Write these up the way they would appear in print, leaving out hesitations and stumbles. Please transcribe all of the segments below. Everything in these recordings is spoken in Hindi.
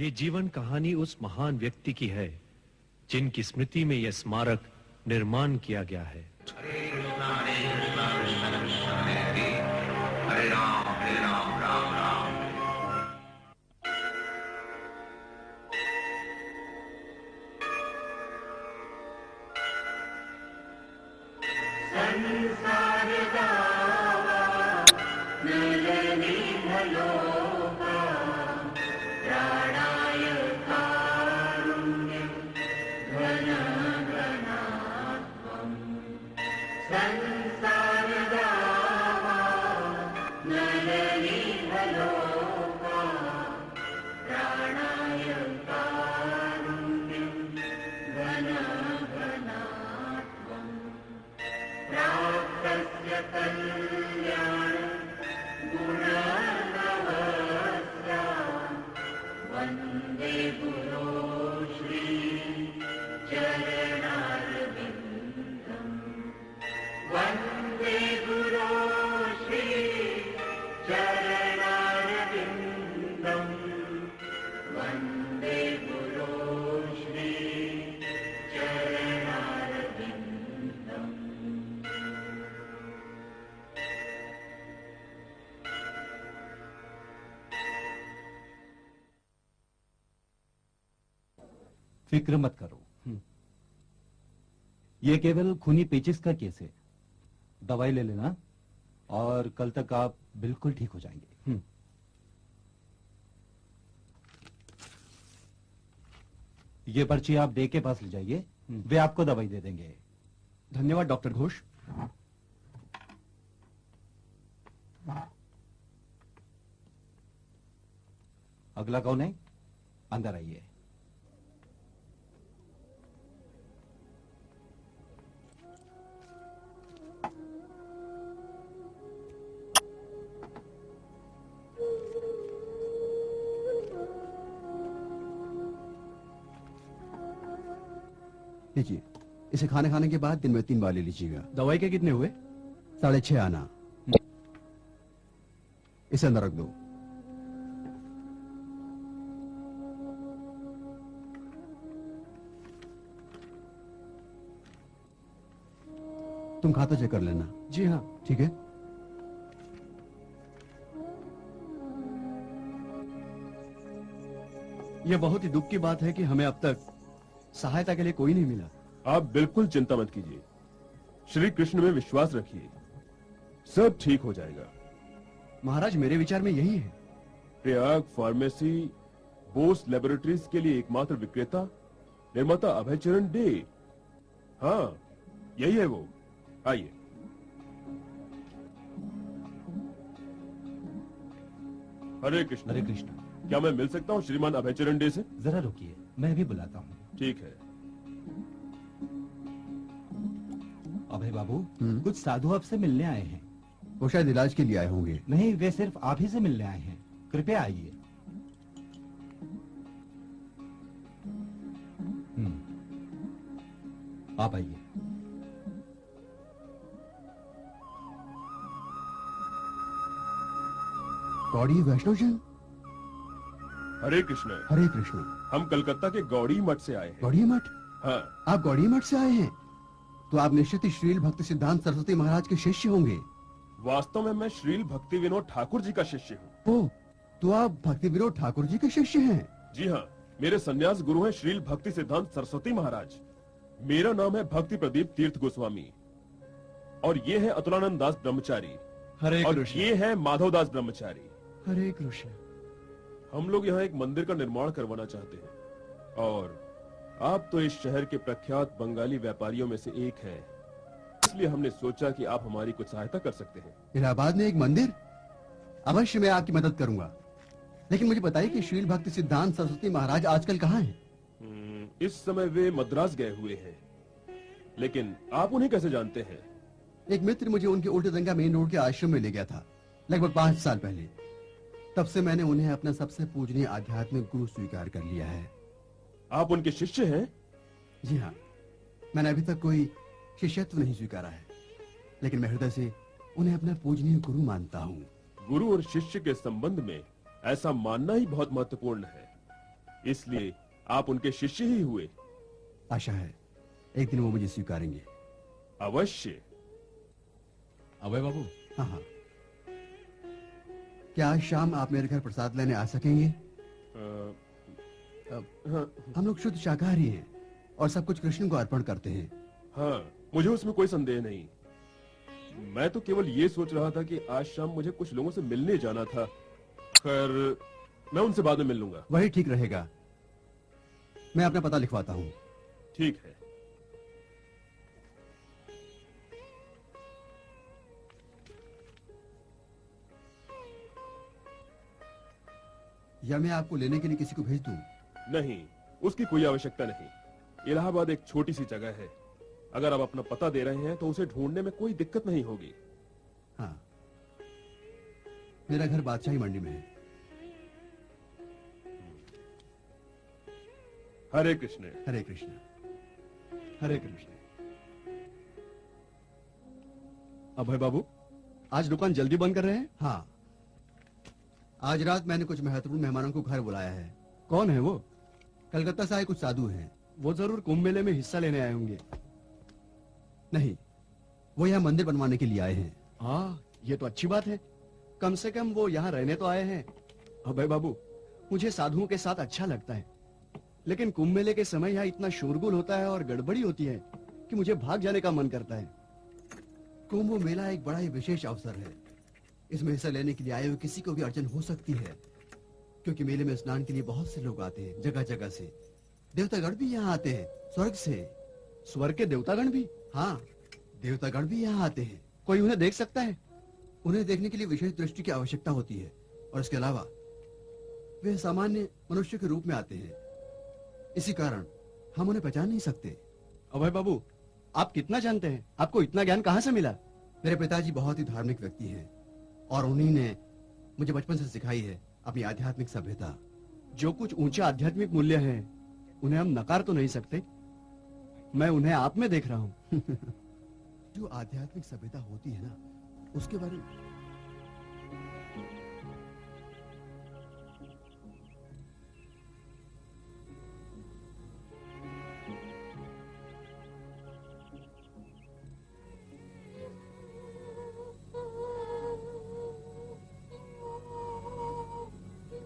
ये जीवन कहानी उस महान व्यक्ति की है जिनकी स्मृति में यह स्मारक निर्माण किया गया है। हरे राम राम राम। संसार दावा नलनी भलोका प्राणाय कारुण्य घन घनात्मम्। संसार दावा नलनी भलोका प्राणाय कारुण्य घन घनात्मम्। प्राप्तस्य कल्याण गुणार्णवस्या वन्दे गुरो श्री चरणारविन्दम्। वन्दे गुरो श्री चरणारविन्दम्। वन्दे गुरो श्री चरणारविन्दम्। फिक्र मत करो, ये केवल खूनी पेचिस का केस है। दवाई ले लेना और कल तक आप बिल्कुल ठीक हो जाएंगे। ये पर्ची आप डे के पास ले जाइए, वे आपको दवाई दे देंगे। धन्यवाद डॉक्टर घोष। अगला कौन है? अंदर आइए। लीजिए, इसे खाने के बाद दिन में 3 बार ले लीजिएगा। दवाई के कितने हुए? 6.5 आना। इसे अंदर रख दो। तुम खाता चेक कर लेना। जी हाँ। ठीक है। यह बहुत ही दुख की बात है कि हमें अब तक सहायता के लिए कोई नहीं मिला। आप बिल्कुल चिंता मत कीजिए, श्री कृष्ण में विश्वास रखिए, सब ठीक हो जाएगा। महाराज, मेरे विचार में यही है। प्रयाग फार्मेसी बोस लेबोरेटरीज के लिए एकमात्र विक्रेता निर्माता अभयचरण डे। हाँ, यही है वो। आइए। हरे कृष्ण। हरे कृष्ण। क्या मैं मिल सकता हूँ श्रीमान अभयचरण डे से? जरा रुकिए, मैं भी बुलाता हूँ। ठीक है। अभय बाबू, कुछ साधु आपसे मिलने आए हैं। वो शायद इलाज के लिए आए होंगे। नहीं, वे सिर्फ आप ही से मिलने आए हैं। कृपया आइए। आप आइए। गौड़ी वैष्णवजन। हरे कृष्ण। हरे कृष्ण। हम कलकत्ता के गौड़ी मठ से आए हैं। गौड़ी मठ? हाँ। आप गौड़ी मठ से आए हैं? तो आप निश्चित ही श्रील भक्ति सिद्धांत सरस्वती महाराज के शिष्य होंगे। वास्तव में मैं श्रील भक्ति विनोद ठाकुर जी का शिष्य हूँ। ओह, तो आप भक्ति विनोद ठाकुर जी के शिष्य हैं? जी हाँ, मेरे संन्यास गुरु हैं श्रील भक्ति सिद्धांत सरस्वती महाराज। मेरा नाम है भक्ति प्रदीप तीर्थ गोस्वामी और ये है अतुलानंद दास ब्रह्मचारी। हरे और कृष्ण। ये है माधव दास ब्रह्मचारी। हरे कृष्ण। हम लोग यहाँ एक मंदिर का निर्माण करवाना चाहते हैं और आप तो इस शहर के प्रख्यात बंगाली व्यापारियों में से एक हैं, इसलिए हमने सोचा कि आप हमारी कुछ सहायता कर सकते हैं। इलाहाबाद में एक मंदिर? अवश्य मैं आपकी मदद करूंगा, लेकिन मुझे बताइए कि श्रील भक्ति सिद्धांत सरस्वती महाराज आजकल कहाँ हैं? इस समय वे मद्रास गए हुए हैं, लेकिन आप उन्हें कैसे जानते हैं? एक मित्र मुझे उनके उल्टे दंगा मेन रोड के आश्रम में ले गया था लगभग 5 साल पहले। तब से मैंने उन्हें अपना सबसे पूजनीय आध्यात्मिक गुरु स्वीकार कर लिया है। आप उनके शिष्य हैं? जी हाँ, मैंने अभी तक कोई शिष्यत्व नहीं स्वीकारा है, लेकिन मैं हृदय से उन्हें अपना पूजनीय गुरु मानता हूँ। गुरु और शिष्य के संबंध में ऐसा मानना ही बहुत महत्वपूर्ण है। इसलिए आप उनके शिष्य ही हुए। आशा है एक दिन वो मुझे स्वीकारेंगे। अवश्य। अभय बाबू, हाँ हाँ। क्या आज शाम आप मेरे घर प्रसाद लेने आ सकेंगे? हाँ, हम लोग शुद्ध शाकाहारी हैं और सब कुछ कृष्ण को अर्पण करते हैं। हाँ, मुझे उसमें कोई संदेह नहीं। मैं तो केवल ये सोच रहा था कि आज शाम मुझे कुछ लोगों से मिलने जाना था। खैर, मैं उनसे बाद में मिल लूंगा। वही ठीक रहेगा। मैं अपना पता लिखवाता हूँ। ठीक है। या मैं आपको लेने के लिए किसी को भेज दूं? नहीं, उसकी कोई आवश्यकता नहीं। इलाहाबाद एक छोटी सी जगह है। अगर आप अपना पता दे रहे हैं तो उसे ढूंढने में कोई दिक्कत नहीं होगी। हाँ, मेरा घर बादशाही मंडी में है। हरे कृष्ण। हरे कृष्ण। हरे कृष्ण। अभय बाबू, आज दुकान जल्दी बंद कर रहे हैं? हाँ, आज रात मैंने कुछ महत्वपूर्ण मेहमानों को घर बुलाया है। कौन है वो? कलकत्ता से आए कुछ साधु हैं। वो जरूर कुंभ मेले में हिस्सा लेने आए होंगे। नहीं, वो यहाँ मंदिर बनवाने के लिए आए हैं। हाँ, ये तो अच्छी बात है। कम से कम वो यहाँ रहने तो आए हैं। अभय बाबू, मुझे साधुओं के साथ अच्छा लगता है, लेकिन कुंभ मेले के समय यहाँ इतना शोरगुल होता है और गड़बड़ी होती है कि मुझे भाग जाने का मन करता है। कुंभ मेला एक बड़ा ही विशेष अवसर है। इसमें हिस्सा लेने के लिए आए हुए किसी को भी अड़चन हो सकती है, क्योंकि मेले में स्नान के लिए बहुत से लोग आते हैं, जगह जगह से। देवतागण भी यहाँ आते हैं, स्वर्ग से। स्वर्ग के देवतागण भी? हाँ, देवतागण भी यहाँ आते हैं। कोई उन्हें देख सकता है? उन्हें देखने के लिए विशेष दृष्टि की आवश्यकता होती है, और इसके अलावा वे सामान्य मनुष्य के रूप में आते हैं। इसी कारण हम उन्हें पहचान नहीं सकते। अभय बाबू, आप कितना जानते हैं? आपको इतना ज्ञान कहाँ से मिला? मेरे पिताजी बहुत ही धार्मिक व्यक्ति हैं, और उन्हीं ने मुझे बचपन से सिखाई है अपनी आध्यात्मिक सभ्यता। जो कुछ ऊंचे आध्यात्मिक मूल्य हैं, उन्हें हम नकार तो नहीं सकते। मैं उन्हें आप में देख रहा हूँ। जो आध्यात्मिक सभ्यता होती है ना, उसके बारे में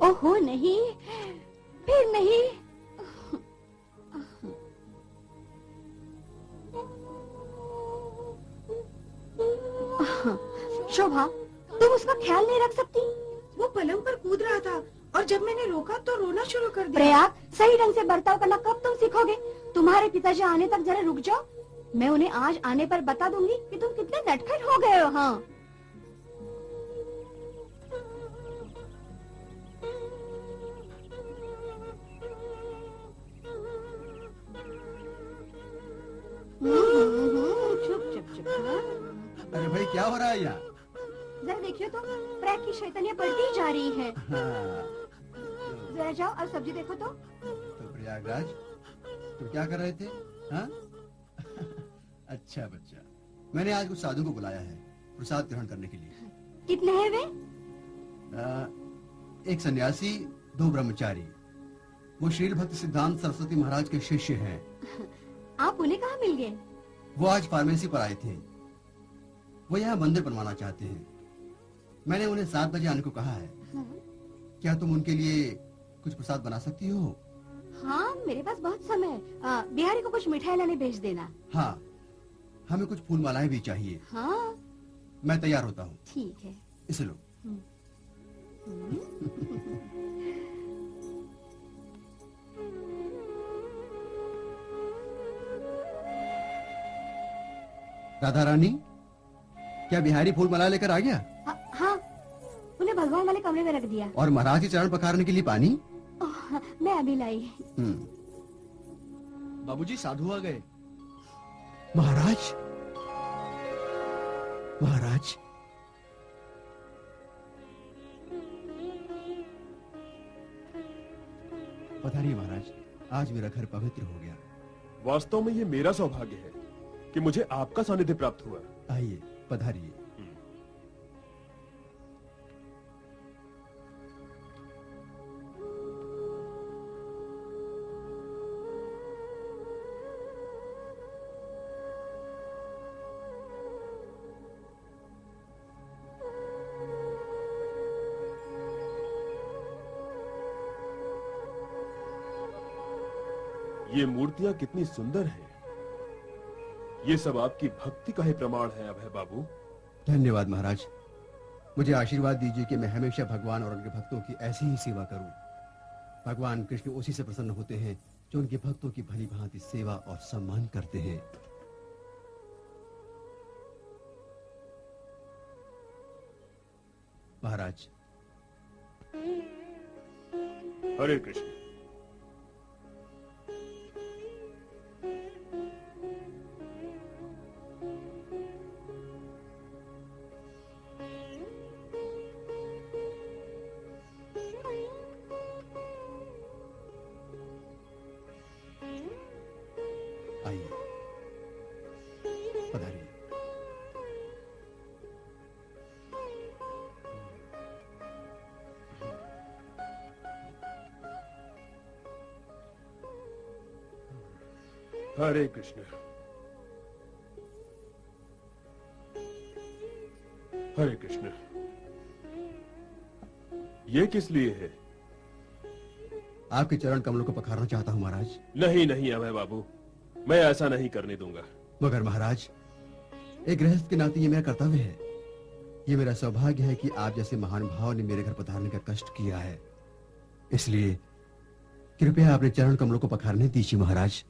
ओहो नहीं, फिर नहीं। शोभा, तुम उसका ख्याल नहीं रख सकती? वो पलंग पर कूद रहा था और जब मैंने रोका तो रोना शुरू कर दिया। प्रयाग, सही ढंग से बर्ताव करना कब तुम सीखोगे? तुम्हारे पिताजी आने तक जरा रुक जाओ। मैं उन्हें आज आने पर बता दूंगी कि तुम कितने नटखट हो गए हो। हाँ, चुप चुप चुप। हाँ? अरे भाई, क्या हो रहा है यहाँ? जरा देखियो तो, प्रयाग की शैतानियाँ बढ़ती जा रही है। हाँ, जरा जाओ और सब्जी देखो तो। तो प्रयागराज, तुम क्या कर रहे थे? हाँ? अच्छा बच्चा, मैंने आज कुछ साधु को बुलाया है प्रसाद ग्रहण करने के लिए। कितने हैं वे? एक सन्यासी, 2 ब्रह्मचारी। वो शील भक्त सिद्धांत सरस्वती महाराज के शिष्य हैं। आप उन्हें कहाँ मिल गए? वो आज फार्मेसी पर आए थे। वो यहाँ मंदिर बनवाना चाहते हैं। मैंने उन्हें 7 बजे आने को कहा है। क्या तुम उनके लिए कुछ प्रसाद बना सकती हो? हाँ, मेरे पास बहुत समय है। बिहारी को कुछ मिठाई लाने भेज देना। हाँ, हमें कुछ फूल मालाएं भी चाहिए। हाँ, मैं तैयार होता हूँ। ठीक है। इसे लो। राधा रानी, क्या बिहारी फूल माला लेकर आ गया? हाँ, उन्हें भगवान वाले कमरे में रख दिया। और महाराज के चरण पखारने के लिए पानी? मैं अभी लाई। बाबूजी, साधु आ गए। महाराज, महाराज, पधारिए महाराज। आज मेरा घर पवित्र हो गया। वास्तव में ये मेरा सौभाग्य है कि मुझे आपका सानिध्य प्राप्त हुआ। आइए, पधारिए। ये मूर्तियां कितनी सुंदर हैं। ये सब आपकी भक्ति का ही प्रमाण है अभय बाबू। धन्यवाद महाराज। मुझे आशीर्वाद दीजिए कि मैं हमेशा भगवान और उनके भक्तों की ऐसी ही सेवा करूं। भगवान कृष्ण उसी से प्रसन्न होते हैं जो उनके भक्तों की भली भांति सेवा और सम्मान करते हैं। महाराज। हरे कृष्ण। आइए, पधारिए। हरे कृष्ण। हरे कृष्ण। ये किस लिए है? आपके चरण कमलों को पखारना चाहता हूं महाराज। नहीं नहीं अभय बाबू, मैं ऐसा नहीं करने दूंगा। मगर महाराज, एक गृहस्थ के नाते ये मेरा कर्तव्य है। ये मेरा सौभाग्य है कि आप जैसे महान भाव ने मेरे घर पधारने का कष्ट किया है। इसलिए कृपया अपने चरण कमलों को पखारने दीजिए महाराज।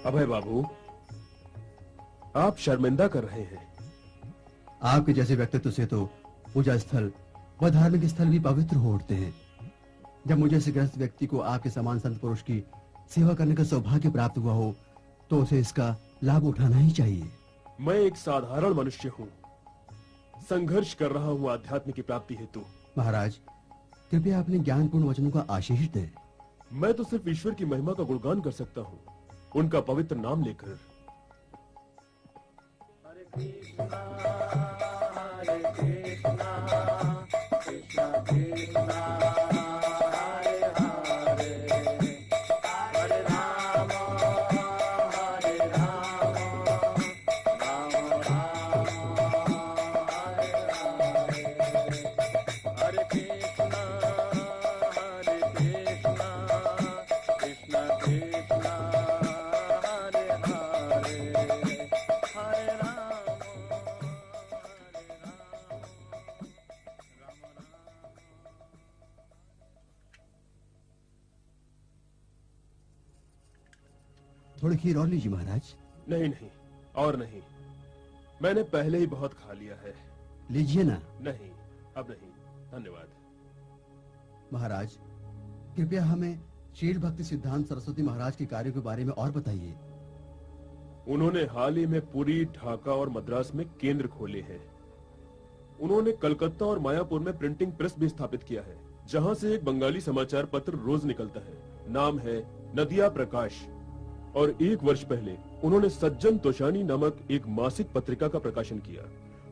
अभय बाबू, आप शर्मिंदा कर रहे हैं। आपके जैसे व्यक्तित्व से तो पूजा स्थल व धार्मिक स्थल भी पवित्र हो उठते हैं। जब मुझे ऐसे ग्रस्त व्यक्ति को आपके समान संत पुरुष की सेवा करने का सौभाग्य प्राप्त हुआ हो तो उसे इसका लाभ उठाना ही चाहिए। मैं एक साधारण मनुष्य हूँ, संघर्ष कर रहा हूँ आध्यात्म की प्राप्ति हेतु। महाराज, कृपया अपने ज्ञानपूर्ण वचनों का आशीष दें। मैं तो सिर्फ ईश्वर की महिमा का गुणगान कर सकता हूँ, उनका पवित्र नाम लेकर। हरे कृष्णा कृष्णा कृष्णा हरे हरे, हरे राम राम राम हरे हरे, हरे कृष्णा कृष्णा कृष्णा हरे हरे, हरे राम थोड़ी खीर और लीजिए महाराज। नहीं नहीं, और नहीं, मैंने पहले ही बहुत खा लिया है। लीजिए ना। नहीं, अब नहीं, धन्यवाद। महाराज, कृपया हमें शील भक्ति सिद्धांत सरस्वती महाराज के कार्यों के बारे में और बताइए। उन्होंने हाल ही में पुरी, ढाका और मद्रास में केंद्र खोले हैं। उन्होंने कलकत्ता और मायापुर में प्रिंटिंग प्रेस भी स्थापित किया है, जहां से एक बंगाली समाचार पत्र रोज निकलता है। नाम है नदिया प्रकाश। और 1 वर्ष पहले उन्होंने सज्जन तोशानी नामक एक मासिक पत्रिका का प्रकाशन किया,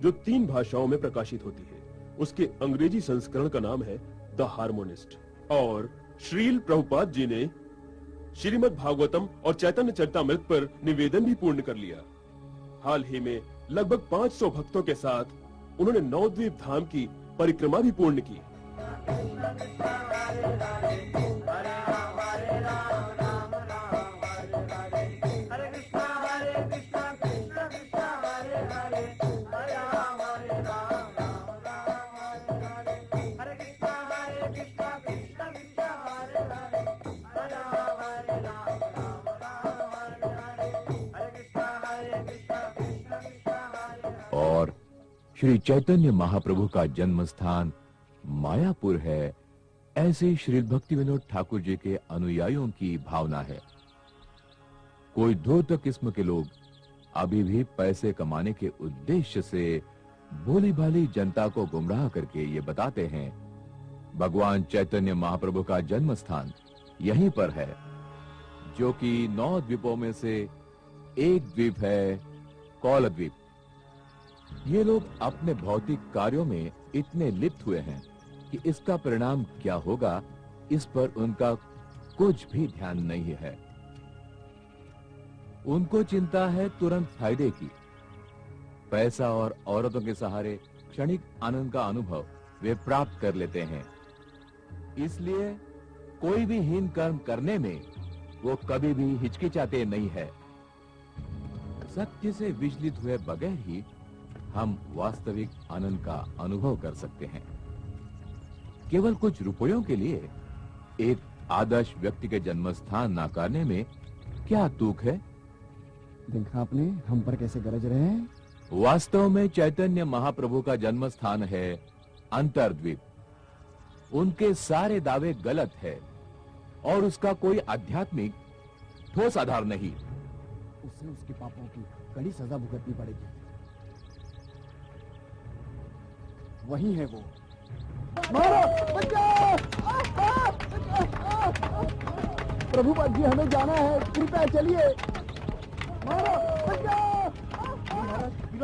जो 3 भाषाओं में प्रकाशित होती है। उसके अंग्रेजी संस्करण का नाम है द हार्मोनिस्ट। और श्रील प्रभुपाद जी ने श्रीमद् भागवतम और चैतन्य चरितामृत पर निवेदन भी पूर्ण कर लिया। हाल ही में लगभग 500 भक्तों के साथ उन्होंने नवद्वीप धाम की परिक्रमा भी पूर्ण की। और श्री चैतन्य महाप्रभु का जन्म स्थान मायापुर है, ऐसे श्री भक्ति विनोद ठाकुर जी के अनुयायियों की भावना है। कोई धूर्त किस्म के लोग अभी भी पैसे कमाने के उद्देश्य से भोली भाली जनता को गुमराह करके ये बताते हैं भगवान चैतन्य महाप्रभु का जन्म स्थान यहीं पर है, जो कि 9 द्वीपों में से एक द्वीप है कौल द्वीप। ये लोग अपने भौतिक कार्यों में इतने लिप्त हुए हैं कि इसका परिणाम क्या होगा, इस पर उनका कुछ भी ध्यान नहीं है। उनको चिंता है तुरंत फायदे की। पैसा और औरतों के सहारे क्षणिक आनंद का अनुभव वे प्राप्त कर लेते हैं। इसलिए कोई भी हीन कर्म करने में वो कभी भी हिचकिचाते नहीं है। सत्य से विचलित हुए बगैर ही हम वास्तविक आनंद का अनुभव कर सकते हैं। केवल कुछ रुपयों के लिए एक आदर्श व्यक्ति के जन्म स्थान नाकारने में क्या तुक है? देखा आपने हम पर कैसे गरज रहे हैं? वास्तव में चैतन्य महाप्रभु का जन्म स्थान है अंतर्द्वीप। उनके सारे दावे गलत है और उसका कोई आध्यात्मिक ठोस आधार नहीं। उसे उसके पापों की कड़ी सजा भुगतनी पड़ेगी। वही है वो। प्रभुपाद जी हमें जाना है, कृपया चलिए।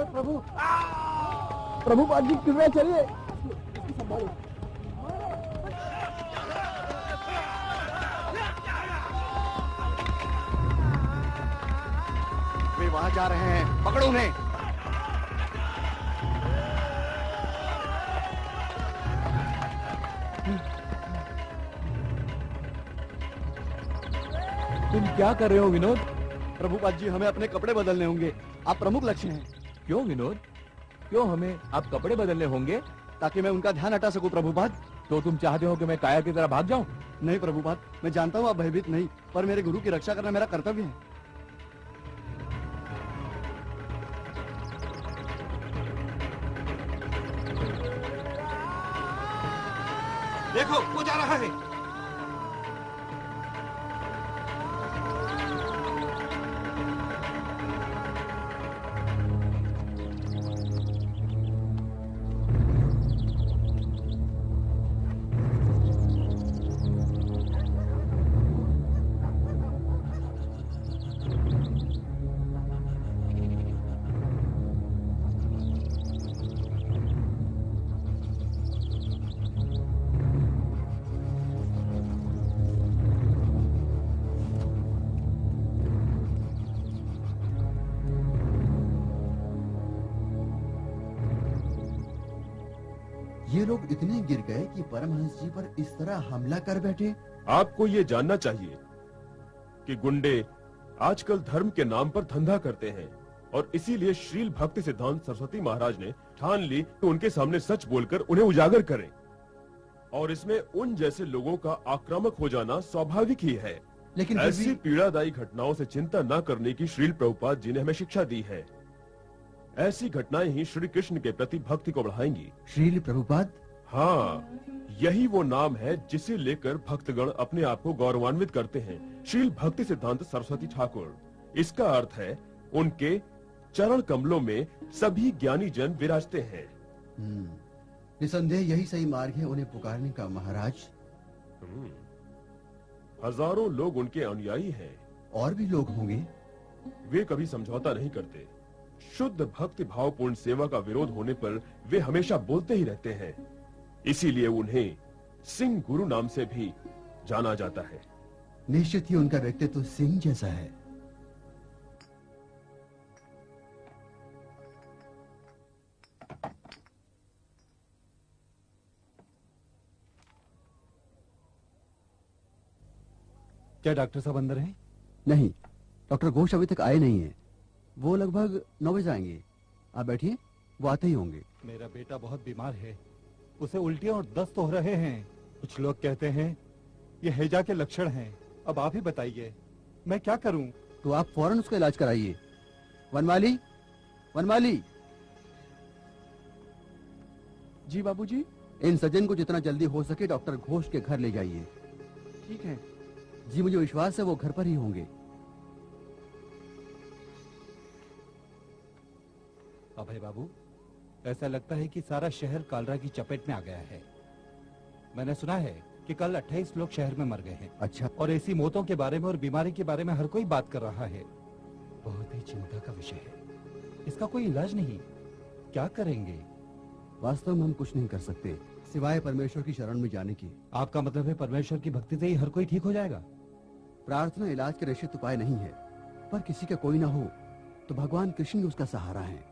प्रभु प्रभुपाद जी कृपया चलिए। वे वहां जा रहे हैं, पकड़ो उन्हें। तुम क्या कर रहे हो विनोद? प्रभुपाद जी हमें अपने कपड़े बदलने होंगे। आप प्रमुख लक्ष्य हैं। क्यों विनोद? क्यों हमें अब कपड़े बदलने होंगे? ताकि मैं उनका ध्यान हटा सकूं प्रभुपाद। तो तुम चाहते हो कि मैं काया की तरह भाग जाऊं? नहीं प्रभुपाद, मैं जानता हूँ आप भयभीत नहीं, पर मेरे गुरु की रक्षा करना मेरा कर्तव्य है। देखो वो जा रहा है। ये लोग इतने गिर गए कि परमहंस जी पर इस तरह हमला कर बैठे। आपको ये जानना चाहिए कि गुंडे आजकल धर्म के नाम पर धंधा करते हैं और इसीलिए श्रील भक्ति सिद्धांत सरस्वती महाराज ने ठान ली कि उनके सामने सच बोलकर उन्हें उजागर करें। और इसमें उन जैसे लोगों का आक्रामक हो जाना स्वाभाविक ही है। लेकिन ऐसी पीड़ादायी घटनाओं से चिंता न करने की श्रील प्रभुपाद जी ने हमें शिक्षा दी है। ऐसी घटनाएं ही श्री कृष्ण के प्रति भक्ति को बढ़ाएंगी। श्रील प्रभुपाद? हाँ, यही वो नाम है जिसे लेकर भक्तगण अपने आप को गौरवान्वित करते हैं। श्रील भक्ति सिद्धांत सरस्वती ठाकुर। इसका अर्थ है उनके चरण कमलों में सभी ज्ञानी जन विराजते हैं। निसंदेह यही सही मार्ग है उन्हें पुकारने का महाराज। हजारों लोग उनके अनुयायी हैं। और भी लोग होंगे। वे कभी समझौता नहीं करते। शुद्ध भक्ति भावपूर्ण सेवा का विरोध होने पर वे हमेशा बोलते ही रहते हैं। इसीलिए उन्हें सिंह गुरु नाम से भी जाना जाता है। निश्चित ही उनका व्यक्तित्व सिंह जैसा है। क्या डॉक्टर साहब अंदर हैं? नहीं, डॉक्टर घोष अभी तक आए नहीं हैं। वो लगभग 9 बजे आएंगे। आप बैठिए, वो आते ही होंगे। मेरा बेटा बहुत बीमार है, उसे उल्टियां और दस्त हो रहे हैं। कुछ लोग कहते हैं ये हैजा के लक्षण हैं। अब आप ही बताइए मैं क्या करूं? तो आप फौरन उसका इलाज कराइए। वनमाली, वनमाली। जी बाबूजी। इन सज्जन को जितना जल्दी हो सके डॉक्टर घोष के घर ले जाइए। ठीक है जी, मुझे विश्वास है वो घर पर ही होंगे। अभय बाबू, ऐसा लगता है कि सारा शहर कालरा की चपेट में आ गया है। मैंने सुना है कि कल 28 लोग शहर में मर गए हैं। अच्छा। और ऐसी मौतों के बारे में और बीमारी के बारे में हर कोई बात कर रहा है। बहुत ही चिंता का विषय है। इसका कोई इलाज नहीं, क्या करेंगे? वास्तव में हम कुछ नहीं कर सकते। सिवाय परमेश्वर की शरण में जाने के। आपका मतलब है परमेश्वर की भक्ति से ही हर कोई ठीक हो जाएगा? प्रार्थना इलाज के निश्चित उपाय नहीं है, पर किसी का कोई ना हो तो भगवान कृष्ण ही उसका सहारा है।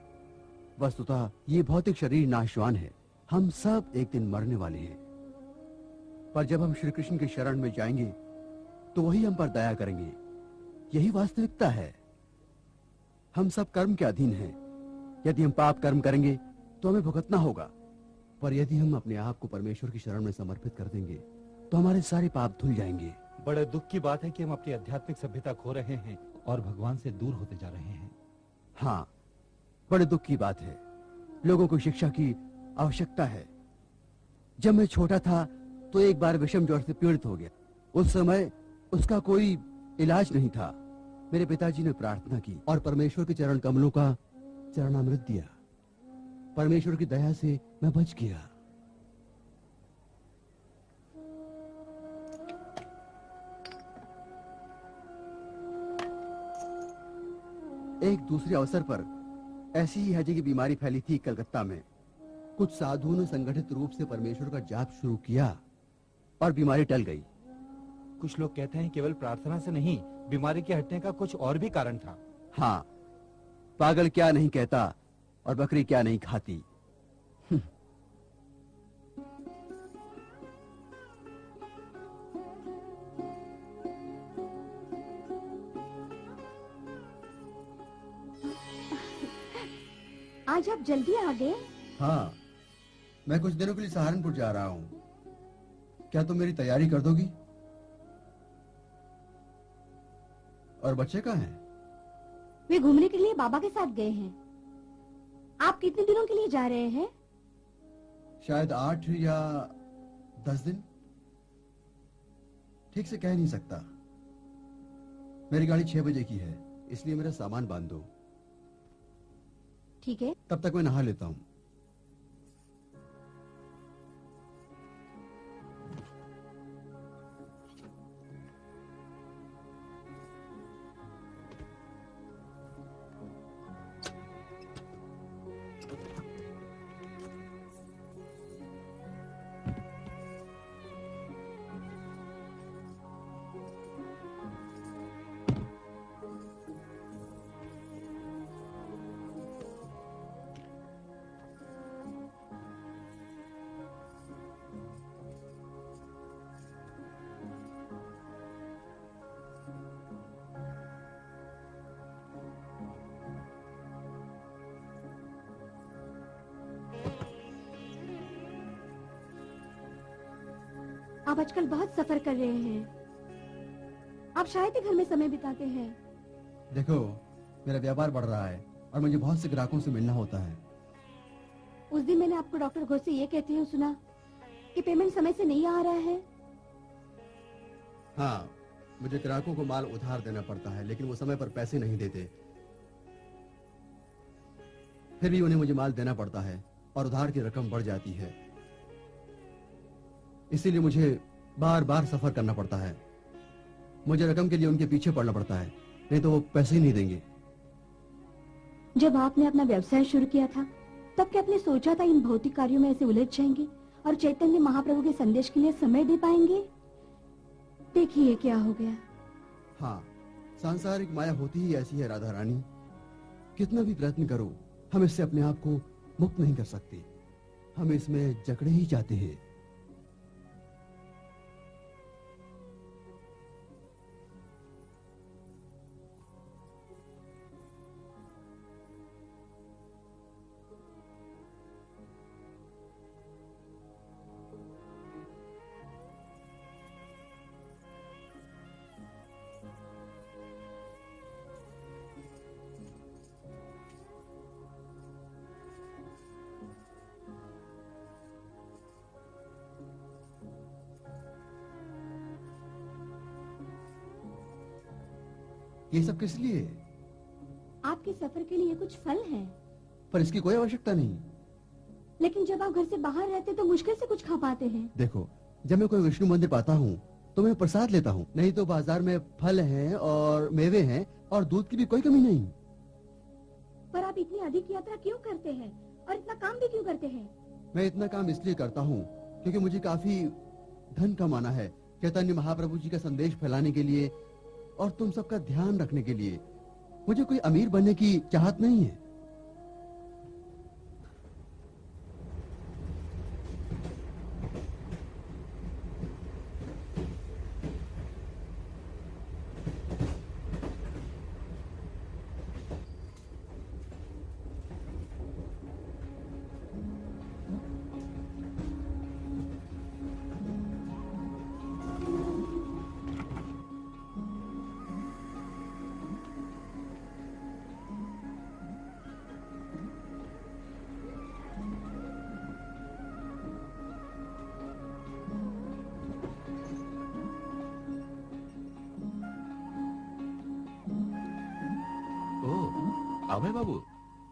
वस्तुतः ये भौतिक शरीर नाशवान है, हम सब एक दिन मरने वाले हैं, पर जब हम श्री कृष्ण की शरण में जाएंगे तो वही हम पर दया करेंगे। यही वास्तविकता है। हम सब कर्म के अधीन हैं। यदि हम पाप कर्म करेंगे तो हमें भुगतना होगा, पर यदि हम अपने आप को परमेश्वर की शरण में समर्पित कर देंगे तो हमारे सारे पाप धुल जाएंगे। बड़े दुख की बात है कि हम अपनी आध्यात्मिक सभ्यता खो रहे हैं और भगवान से दूर होते जा रहे हैं। हाँ, बड़े दुख की बात है। लोगों को शिक्षा की आवश्यकता है। जब मैं छोटा था तो एक बार विषम ज्वर से पीड़ित हो गया। उस समय उसका कोई इलाज नहीं था। मेरे पिताजी ने प्रार्थना की और परमेश्वर के चरण कमलों का चरणामृत दिया। परमेश्वर की दया से मैं बच गया। एक दूसरे अवसर पर ऐसी ही हैजे की बीमारी फैली थी कलकत्ता में। कुछ साधुओं ने संगठित रूप से परमेश्वर का जाप शुरू किया और बीमारी टल गई। कुछ लोग कहते हैं केवल प्रार्थना से नहीं, बीमारी के हटने का कुछ और भी कारण था। हाँ, पागल क्या नहीं कहता और बकरी क्या नहीं खाती। आज आप जल्दी आ गए? हाँ, मैं कुछ दिनों के लिए सहारनपुर जा रहा हूँ। क्या तुम मेरी तैयारी कर दोगी? और बच्चे कहाँ हैं? वे घूमने के लिए बाबा के साथ गए हैं। आप कितने दिनों के लिए जा रहे हैं? शायद 8 या 10 दिन। ठीक से कह नहीं सकता। मेरी गाड़ी 6 बजे की है, इसलिए मेरा सामान बांध दो। ठीक है। तब तक मैं नहा लेता हूँ। आप आजकल बहुत सफर कर रहे हैं। आप शायद ही घर में समय बिताते हैं। देखो, मेरा व्यापार बढ़ रहा है और मुझे बहुत से ग्राहकों से मिलना होता है। उस दिन मैंने आपको डॉक्टर घोष से ये कहते हुए सुना कि पेमेंट समय से नहीं आ रहा है। हाँ, मुझे ग्राहकों को माल उधार देना पड़ता है, लेकिन वो समय पर पैसे नहीं देते। फिर भी उन्हें मुझे माल देना पड़ता है और उधार की रकम बढ़ जाती है। इसीलिए मुझे बार बार सफर करना पड़ता है। मुझे रकम के लिए उनके पीछे पड़ना पड़ता है, नहीं तो वो पैसे ही नहीं देंगे। जब आपने अपना व्यवसाय शुरू किया था तब क्या आपने सोचा था इन भौतिक कार्यों में ऐसे उलझ जाएंगे और चैतन्य महाप्रभु के संदेश के लिए समय दे पाएंगे? देखिए क्या हो गया। हाँ, सांसारिक माया होती ही ऐसी है राधा रानी। कितना भी प्रयत्न करो, हम इससे अपने आप को मुक्त नहीं कर सकते। हम इसमें जकड़े ही जाते हैं। ये सब किस लिए? आपके सफर के लिए कुछ फल है। पर इसकी कोई आवश्यकता नहीं। लेकिन जब आप घर से बाहर रहते तो मुश्किल से कुछ खा पाते हैं। देखो, जब मैं कोई विष्णु मंदिर पाता हूँ तो मैं प्रसाद लेता हूँ, नहीं तो बाजार में फल हैं और मेवे हैं और दूध की भी कोई कमी नहीं। पर आप इतनी अधिक यात्रा क्यों करते हैं और इतना काम भी क्यों करते हैं? मैं इतना काम इसलिए करता हूँ क्योंकि मुझे काफी धन कमाना है चैतन्य महाप्रभु जी का संदेश फैलाने के लिए और तुम सबका ध्यान रखने के लिए। मुझे कोई अमीर बनने की चाहत नहीं है। अभय बाबू,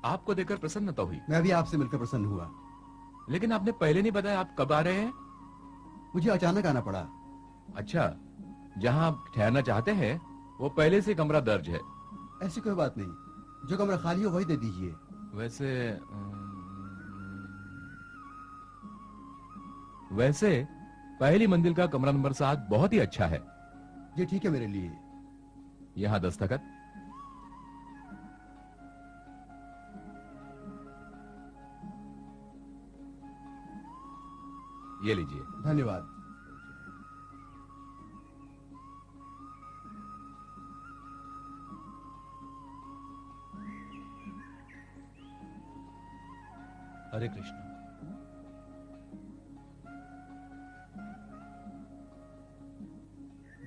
आपको देखकर प्रसन्नता हुई। मैं भी आपसे मिलकर प्रसन्न हुआ। लेकिन आपने पहले नहीं बताया आप कब आ रहे हैं? मुझे अचानक आना पड़ा। अच्छा, जहां आप ठहरना चाहते हैं वो पहले से कमरा दर्ज है। ऐसी कोई बात नहीं, जो कमरा खाली हो वही दे दीजिए। वैसे पहली मंजिल का कमरा नंबर 7 बहुत ही अच्छा है। ये ठीक है मेरे लिए। यहाँ दस्तखत। ये लीजिए। धन्यवाद। हरे कृष्ण।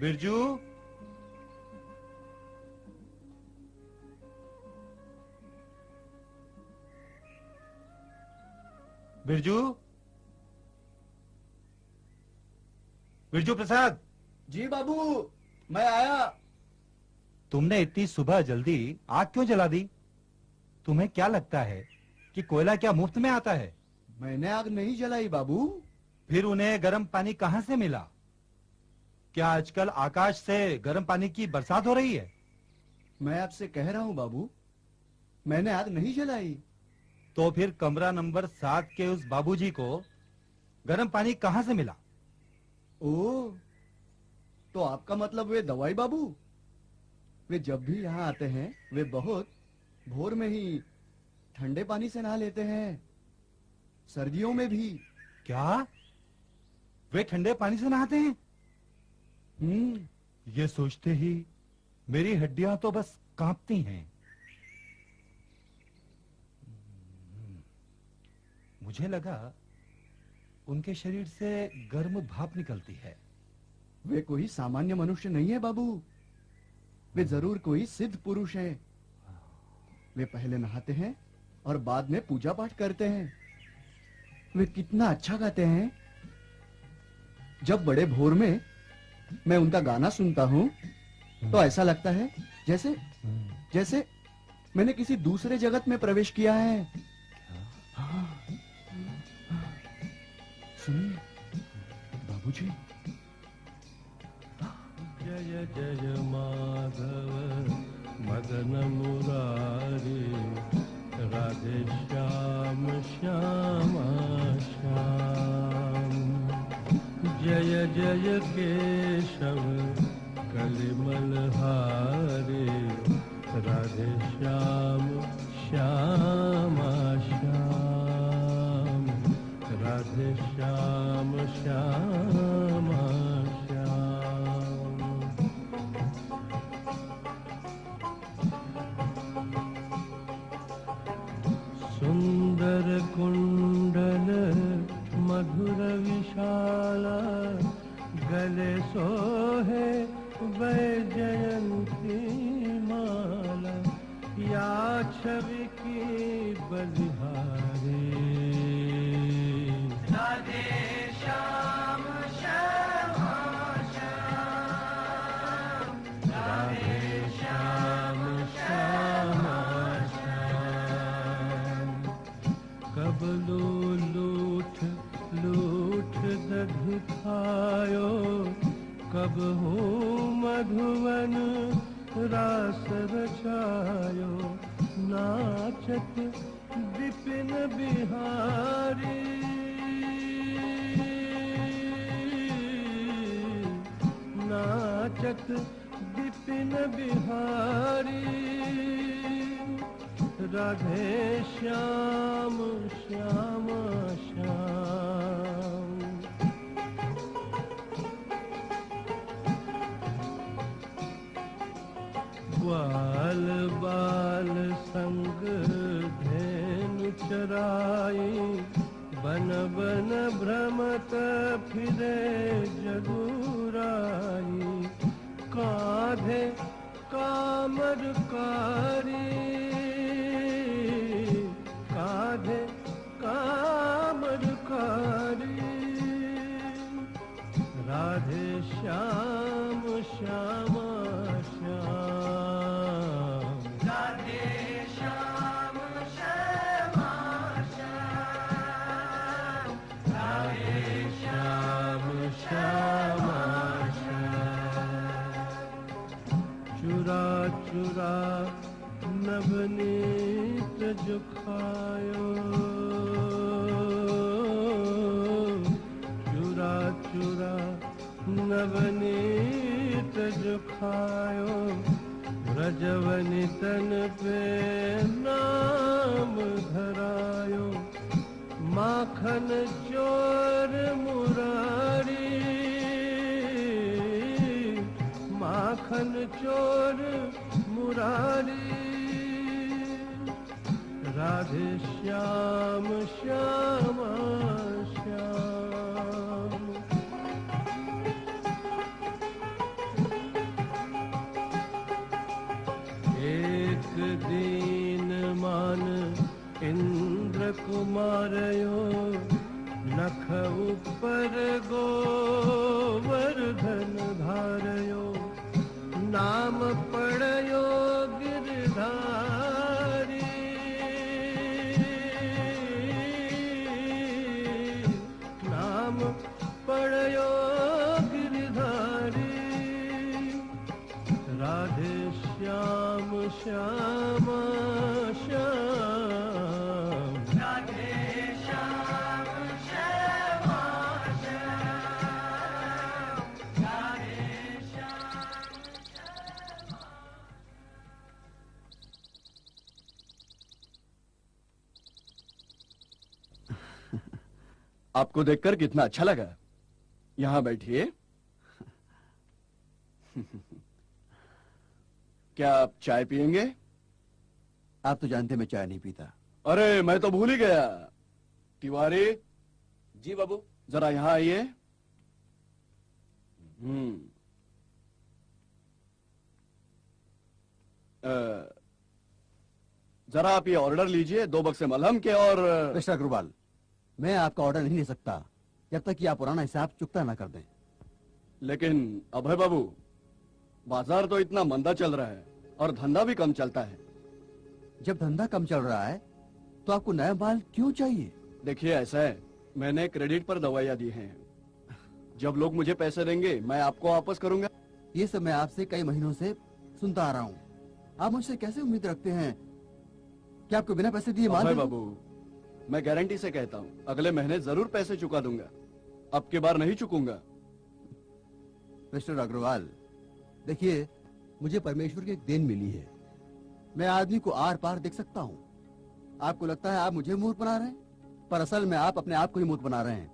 बिरजू, बिरजू, बिरजू प्रसाद। जी बाबू, मैं आया। तुमने इतनी सुबह जल्दी आग क्यों जला दी? तुम्हें क्या लगता है कि कोयला क्या मुफ्त में आता है? मैंने आग नहीं जलाई बाबू। फिर उन्हें गर्म पानी कहां से मिला? क्या आजकल आकाश से गर्म पानी की बरसात हो रही है? मैं आपसे कह रहा हूँ बाबू, मैंने आग नहीं जलाई। तो फिर कमरा नंबर 7 के उस बाबूजी को गर्म पानी कहां से मिला? ओह, तो आपका मतलब वे दवाई बाबू? वे जब भी यहाँ आते हैं वे बहुत भोर में ही ठंडे पानी से नहा लेते हैं, सर्दियों में भी। क्या वे ठंडे पानी से नहाते हैं? ये सोचते ही मेरी हड्डियां तो बस कांपती हैं। मुझे लगा उनके शरीर से गर्म भाप निकलती है। वे कोई सामान्य मनुष्य नहीं है बाबू, वे जरूर कोई सिद्ध पुरुष है। वे पहले नहाते हैं और बाद में पूजा पाठ करते हैं। वे कितना अच्छा गाते हैं। जब बड़े भोर में मैं उनका गाना सुनता हूँ तो ऐसा लगता है जैसे जैसे मैंने किसी दूसरे जगत में प्रवेश किया है। सुनिए बाबूजी। जय जय माधव मदन मुरारी, राधे श्याम श्यामा श्याम। जय जय केशव कलिमल हारे, राधे श्याम श्यामा श्याम। राधे श्याम श्यामा श्याम। सुंदर कुंडल मधुर विशाला, गले सोहे वैजयंती माला। या छवि की बलिहारी, राधे श्याम श्यामा श्याम। राधे श्याम श्यामा श्याम। कब लूठ लूठ दधि खायो, कब हो मधुवन रास रचायो। नाचत विपिन बिहारी, नाचत विपिन बिहारी, राधे श्याम श्याम श्याम। ग्वाल बाल संग धेनु चराई, बन बन भ्रमत फिरे जगुराई। कांधे कामरकारी, कांधे कामरकारी। राधे श्याम श्याम श्याम, राधे श्याम श्याम श्याम, राधे श्याम श्याम श्याम। चुरा चुरा नवनीत जुखायो, चुरा चुरा नवनीत जुखायो। ब्रजवनि तन पे नाम धरायो, माखन चोर मुरारी, माखन चोर मुरारी। राधे श्याम श्याम श्याम। एक दीन मान इंद्र कुमारयो, नख ऊपर गोवर्धन धारयो। नाम पड़यो गिरधारी, नाम पड़यो गिरधारी। राधे श्याम श्याम श्याम, राधे श्याम श्याम श्याम, राधे श्याम। आपको देखकर कितना अच्छा लगा। यहाँ बैठिए। क्या आप चाय पियेंगे? आप तो जानते मैं चाय नहीं पीता। अरे मैं तो भूल ही गया। तिवारी जी बाबू। जरा यहाँ आइए। जरा आप ये ऑर्डर लीजिए, 2 बक्से मलहम के और मिस्टर अग्रवाल, मैं आपका ऑर्डर नहीं ले सकता जब तक कि आप पुराना हिसाब चुकता ना कर दें। लेकिन अभय बाबू, बाजार तो इतना मंदा चल रहा है और धंधा भी कम चलता है। जब धंधा कम चल रहा है तो आपको नया माल क्यों चाहिए? देखिए ऐसा है, मैंने क्रेडिट पर दवाइयाँ दी हैं। जब लोग मुझे पैसे देंगे मैं आपको वापस करूंगा। ये सब मैं आपसे कई महीनों से सुनता आ रहा हूँ। आप मुझसे कैसे उम्मीद रखते हैं कि आपको बिना पैसे दिए माल अभय दूं? बाबू, मैं गारंटी से कहता हूँ अगले महीने जरूर पैसे चुका दूंगा। अब की बार नहीं चुकूंगा। मिस्टर अग्रवाल, देखिए मुझे परमेश्वर की एक देन मिली है। मैं आदमी को आर पार देख सकता हूँ। आपको लगता है आप मुझे मूर्ख बना रहे हैं, पर असल में आप अपने आप को ही मूर्ख बना रहे हैं।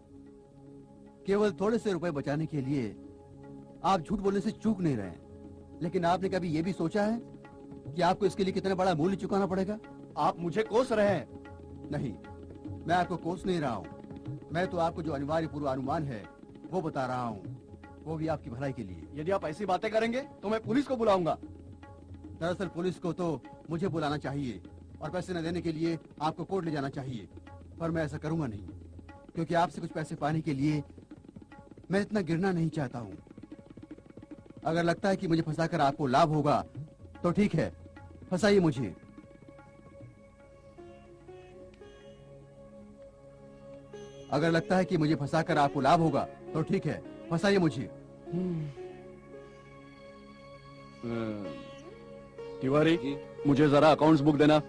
केवल थोड़े से रुपए बचाने के लिए आप झूठ बोलने से चूक नहीं रहे हैं, लेकिन आपने कभी ये भी सोचा है कि आपको इसके लिए कितना बड़ा मूल्य चुकाना पड़ेगा? आप मुझे कोस रहे हैं। नहीं, मैं आपको कोस नहीं रहा हूँ। मैं तो आपको जो अनिवार्य पूर्वानुमान है वो बता रहा हूँ, वो भी आपकी भलाई के लिए। यदि आप ऐसी बातें करेंगे तो मैं पुलिस को बुलाऊंगा। दरअसल पुलिस को तो मुझे बुलाना चाहिए और पैसे न देने के लिए आपको कोर्ट ले जाना चाहिए, पर मैं ऐसा करूंगा नहीं, क्योंकि आपसे कुछ पैसे पाने के लिए मैं इतना गिरना नहीं चाहता हूँ। अगर लगता है कि मुझे फंसाकर आपको लाभ होगा तो ठीक है, फंसाइए मुझे। अगर लगता है कि मुझे फंसाकर आपको लाभ होगा तो ठीक है, फंसाइए मुझे। तिवारी, मुझे जरा अकाउंट्स बुक देना।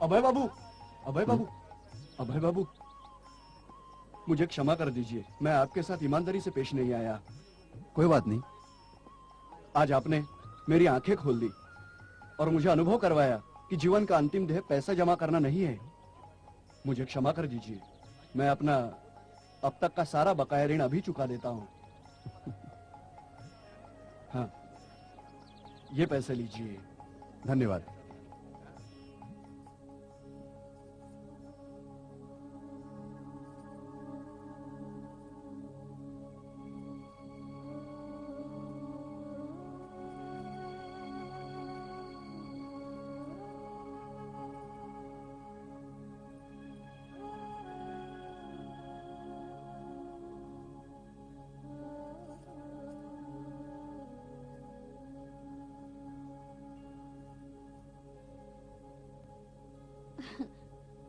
अभय बाबू, अभय बाबू, अभय बाबू, मुझे क्षमा कर दीजिए, मैं आपके साथ ईमानदारी से पेश नहीं आया। कोई बात नहीं। आज आपने मेरी आंखें खोल दी और मुझे अनुभव करवाया कि जीवन का अंतिम ध्येय पैसा जमा करना नहीं है। मुझे क्षमा कर दीजिए, मैं अपना अब तक का सारा बकाया ऋण अभी चुका देता हूँ। हाँ, ये पैसे लीजिए। धन्यवाद।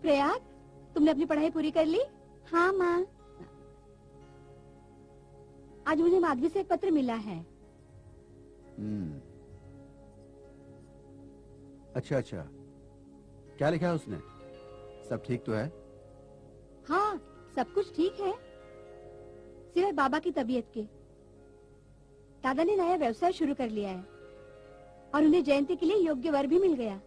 प्रयाग, तुमने अपनी पढ़ाई पूरी कर ली? हाँ माँ। आज मुझे माधवी से एक पत्र मिला है। अच्छा अच्छा, क्या लिखा है उसने? सब ठीक तो है? हाँ, सब कुछ ठीक है, सिवाय बाबा की तबीयत के। दादा ने नया व्यवसाय शुरू कर लिया है और उन्हें जयंती के लिए योग्य वर भी मिल गया।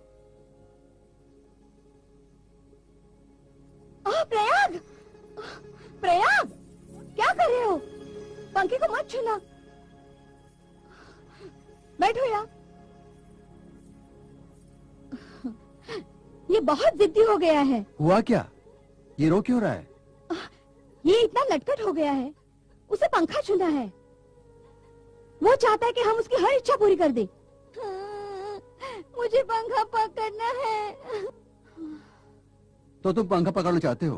प्रयाग, प्रयाग, क्या कर रहे हो? पंखे को मत छूना। बैठो यार। ये बहुत जिद्दी हो गया है। हुआ क्या? ये रो क्यों रहा है? ये इतना नटखट हो गया है, उसे पंखा छूना है। वो चाहता है कि हम उसकी हर इच्छा पूरी कर दें। मुझे पंखा पकड़ना है। तो तुम पंखा पकड़ना चाहते हो?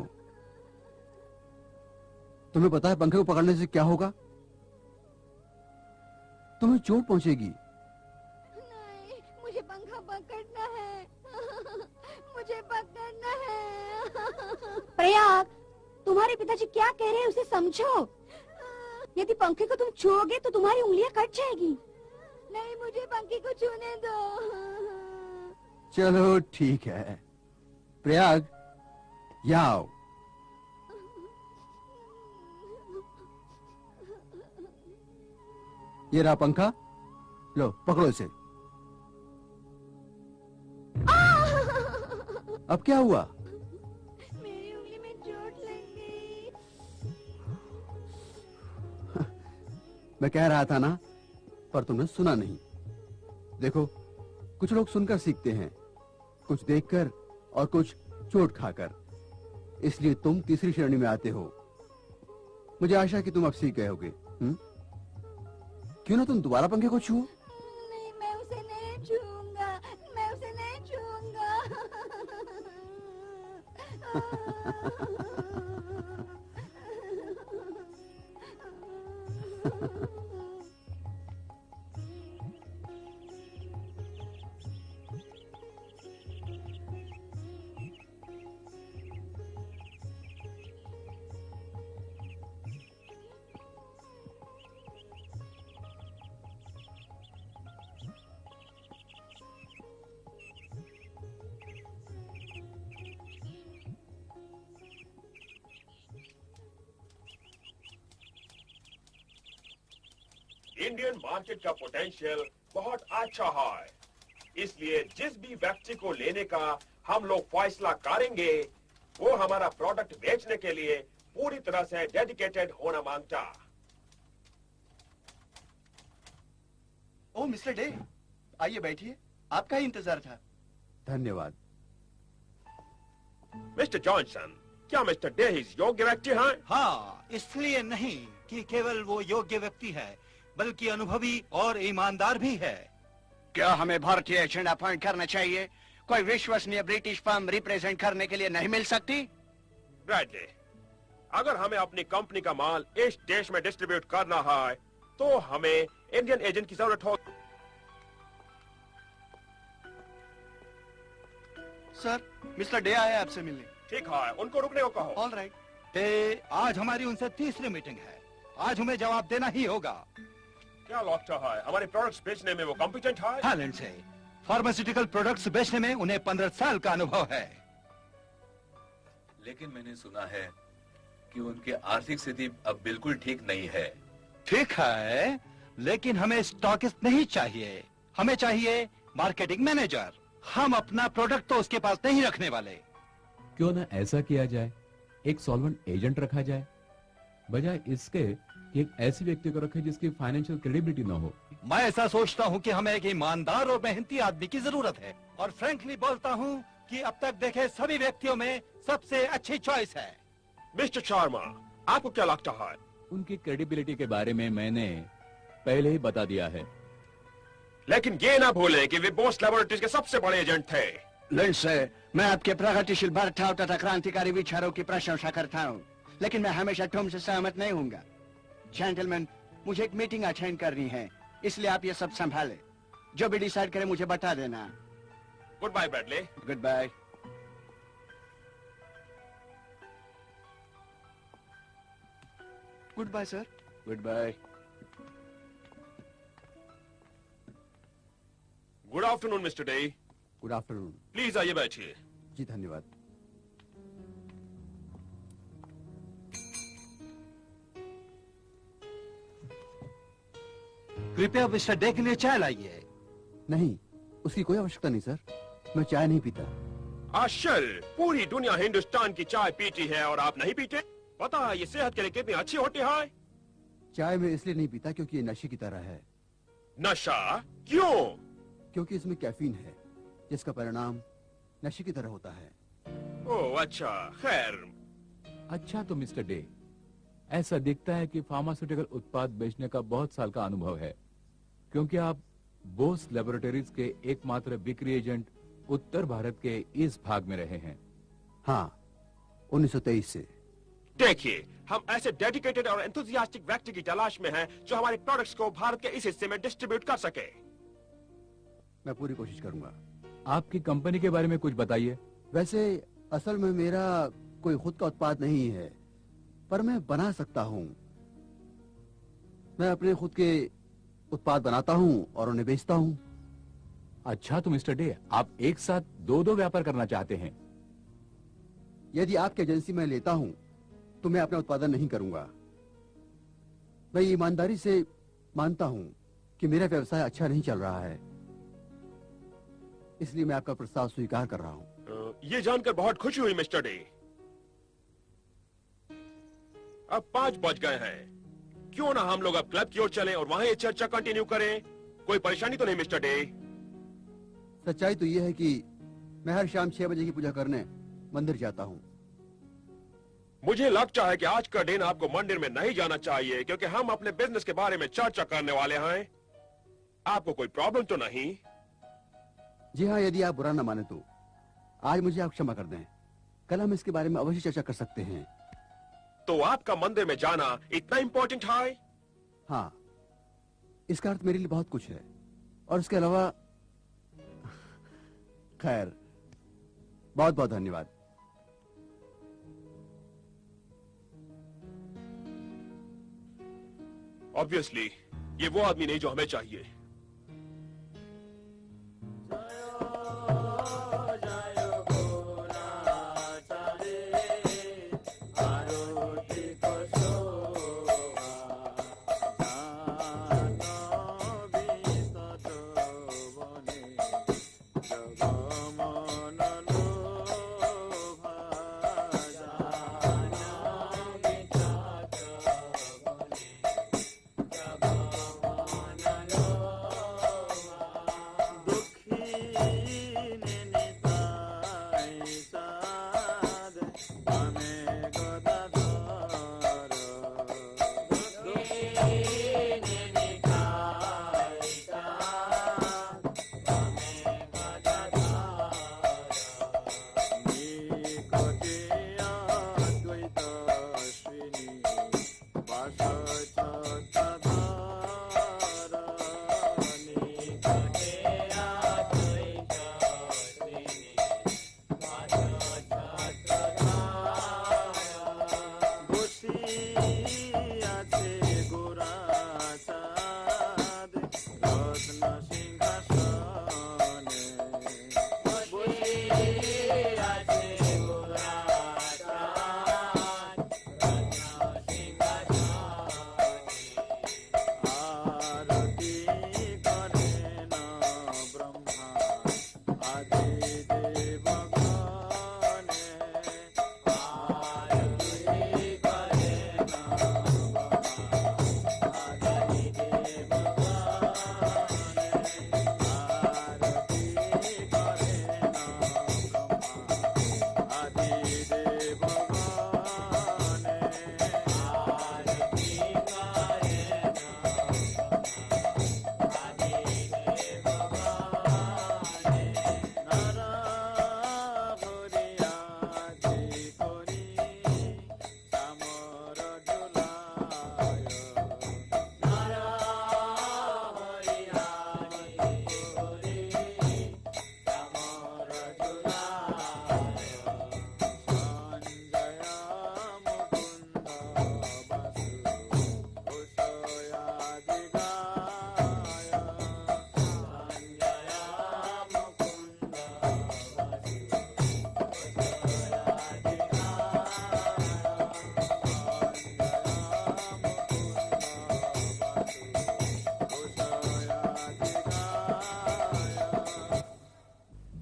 तुम्हें पता है पंखे को पकड़ने से क्या होगा? तुम्हें चोट पहुंचेगी। नहीं, मुझे पंखा पकड़ना है। मुझे पकड़ना है। प्रयाग, तुम्हारे पिताजी क्या कह रहे हैं उसे समझो। यदि पंखे को तुम छूओगे तो तुम्हारी उंगलियां कट जाएगी। नहीं, मुझे पंखे को छूने दो। चलो ठीक है। प्रयाग, यहाँ आओ। ये रहा पंखा, लो पकड़ो इसे। अब क्या हुआ? मेरी उंगली में चोट लग गई। मैं कह रहा था ना, पर तुमने सुना नहीं। देखो, कुछ लोग सुनकर सीखते हैं, कुछ देखकर और कुछ चोट खाकर। इसलिए तुम तीसरी श्रेणी में आते हो। मुझे आशा है कि तुम अब सीख गए होगे। क्यों ना तुम दोबारा पंखे को छुओ? नहीं, मैं उसे नहीं छूऊंगा, मैं उसे नहीं छूऊंगा। इंडियन मार्केट का पोटेंशियल बहुत अच्छा है, इसलिए जिस भी व्यक्ति को लेने का हम लोग फैसला करेंगे, वो हमारा प्रोडक्ट बेचने के लिए पूरी तरह से डेडिकेटेड होना मांगता। ओ मिस्टर डे, आइए बैठिए, आपका ही इंतजार था। धन्यवाद। मिस्टर जॉनसन, क्या मिस्टर डे इस योग्य व्यक्ति हैं? हाँ, इसलिए नहीं कि केवल वो योग्य व्यक्ति है, बल्कि अनुभवी और ईमानदार भी है। क्या हमें भारतीय एजेंट अपॉइंट करना चाहिए? कोई विश्वसनीय ब्रिटिश फर्म रिप्रेजेंट करने के लिए नहीं मिल सकती? ब्रैडली, अगर हमें अपनी कंपनी का माल इस देश में डिस्ट्रीब्यूट करना है, तो हमें इंडियन एजेंट की जरूरत हो। सर, मिस्टर डे आए आपसे मिलने। ठीक है, उनको रुकने को कहो। All right. आज हमारी उनसे तीसरी मीटिंग है, आज हमें जवाब देना ही होगा। क्या लगता है हमारे प्रोडक्ट्स बेचने में वो कॉम्पिटेंट है? टैलेंट से। फार्मास्यूटिकल प्रोडक्ट्स बेचने में उन्हें 15 साल का अनुभव है। लेकिन मैंने सुना है कि उनकी आर्थिक स्थिति अब बिल्कुल ठीक नहीं है। ठीक है, लेकिन हमें स्टॉकिस्ट नहीं चाहिए, हमें चाहिए मार्केटिंग मैनेजर। हम अपना प्रोडक्ट तो उसके पास नहीं रखने वाले। क्यों ना ऐसा किया जाए, एक सॉल्वेंट एजेंट रखा जाए, बजाय इसके कि एक ऐसे व्यक्ति को रखे जिसकी फाइनेंशियल क्रेडिबिलिटी ना हो। मैं ऐसा सोचता हूँ कि हमें एक ईमानदार और मेहनती आदमी की जरूरत है, और फ्रैंकली बोलता हूँ कि अब तक देखे सभी व्यक्तियों में सबसे अच्छी चॉइस है। मिस्टर शर्मा, आपको क्या लगता है? उनकी क्रेडिबिलिटी के बारे में मैंने पहले ही बता दिया है। लेकिन ये ना भूलें कि वे बोस लैबोरेटरीज के सबसे बड़े एजेंट थे। लिंडसे, मैं आपके प्रगतिशील बर्ताव तथा क्रांतिकारी विचारों की प्रशंसा करता हूँ, लेकिन मैं हमेशा तुमसे सहमत नहीं हूँगा। जेंटलमैन, मुझे एक मीटिंग अटेंड करनी है, इसलिए आप ये सब संभाले। जो भी डिसाइड करे मुझे बता देना। Goodbye Bradley. Goodbye. Goodbye sir. Goodbye. Good afternoon mister Day. Good afternoon. Please आइए बैठिए। जी धन्यवाद। कृपया मिस्टर डे के लिए चाय लाइए। नहीं, उसकी कोई आवश्यकता नहीं सर, मैं चाय नहीं पीता। आश्चर्य, पूरी दुनिया हिंदुस्तान की चाय पीती है और आप नहीं पीते? पता है ये सेहत के लिए कितनी अच्छी होती है? चाय मैं इसलिए नहीं पीता क्योंकि ये नशे की तरह है। नशा? क्यों? क्योंकि इसमें कैफीन है, जिसका परिणाम नशे की तरह होता है। ओह अच्छा, खैर। अच्छा तो मिस्टर डे, ऐसा दिखता है कि फार्मास्यूटिकल उत्पाद बेचने का बहुत साल का अनुभव है, क्योंकि आप बोस लैबोरेटरीज के एकमात्र बिक्री एजेंट उत्तर भारत के इस भाग में रहे हैं। हाँ, 1923 से। देखिए, हम ऐसे डेडिकेटेड और एंथुसियास्टिक व्यक्ति की तलाश में हैं जो हमारे प्रोडक्ट्स को भारत के इस हिस्से में डिस्ट्रीब्यूट कर सके। मैं पूरी कोशिश करूंगा। आपकी कंपनी के बारे में कुछ बताइए। वैसे असल में मेरा कोई खुद का उत्पाद नहीं है, पर मैं बना सकता हूँ। मैं अपने खुद के उत्पाद बनाता हूँ और उन्हें बेचता हूँ। अच्छा तो मिस्टर डे, आप एक साथ दो व्यापार करना चाहते हैं? यदि आपकी एजेंसी में लेता हूँ तो मैं अपना उत्पादन नहीं करूंगा। मैं ईमानदारी से मानता हूँ कि मेरा व्यवसाय अच्छा नहीं चल रहा है, इसलिए मैं आपका प्रस्ताव स्वीकार कर रहा हूँ। ये जानकर बहुत खुशी हुई मिस्टर डे। अब 5 बज गए हैं, क्यों ना हम लोग अब क्लब की ओर चलें और वहां ये चर्चा कंटिन्यू करें। कोई परेशानी तो नहीं मिस्टर डे? सच्चाई तो ये है कि मैं हर शाम 6 बजे की पूजा करने मंदिर जाता हूँ। मुझे लगता है कि आज का दिन आपको मंदिर में नहीं जाना चाहिए, क्योंकि हम अपने बिजनेस के बारे में चर्चा करने वाले हैं। आपको कोई प्रॉब्लम तो नहीं? जी हाँ, यदि आप बुरा न माने तो आज मुझे आप क्षमा कर दें। कल हम इसके बारे में अवश्य चर्चा कर सकते हैं। तो आपका मंदिर में जाना इतना इम्पोर्टेंट है? हाँ, इसका अर्थ मेरे लिए बहुत कुछ है, और इसके अलावा खैर, बहुत बहुत धन्यवाद। ऑब्वियसली ये वो आदमी नहीं जो हमें चाहिए।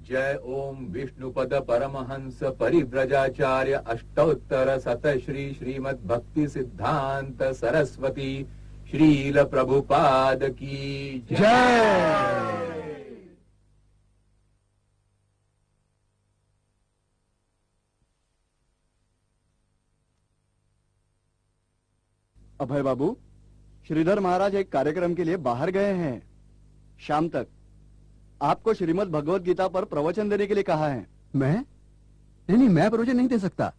जय ओम विष्णुपद परमहंस परिव्रजाचार्य अष्टोत्तर शत श्री श्रीमद् भक्ति सिद्धांत सरस्वती श्रील प्रभुपाद की जय। अभय बाबू, श्रीधर महाराज एक कार्यक्रम के लिए बाहर गए हैं। शाम तक आपको श्रीमद् भगवत गीता पर प्रवचन देने के लिए कहा है। मैं नहीं, मैं प्रवचन नहीं दे सकता।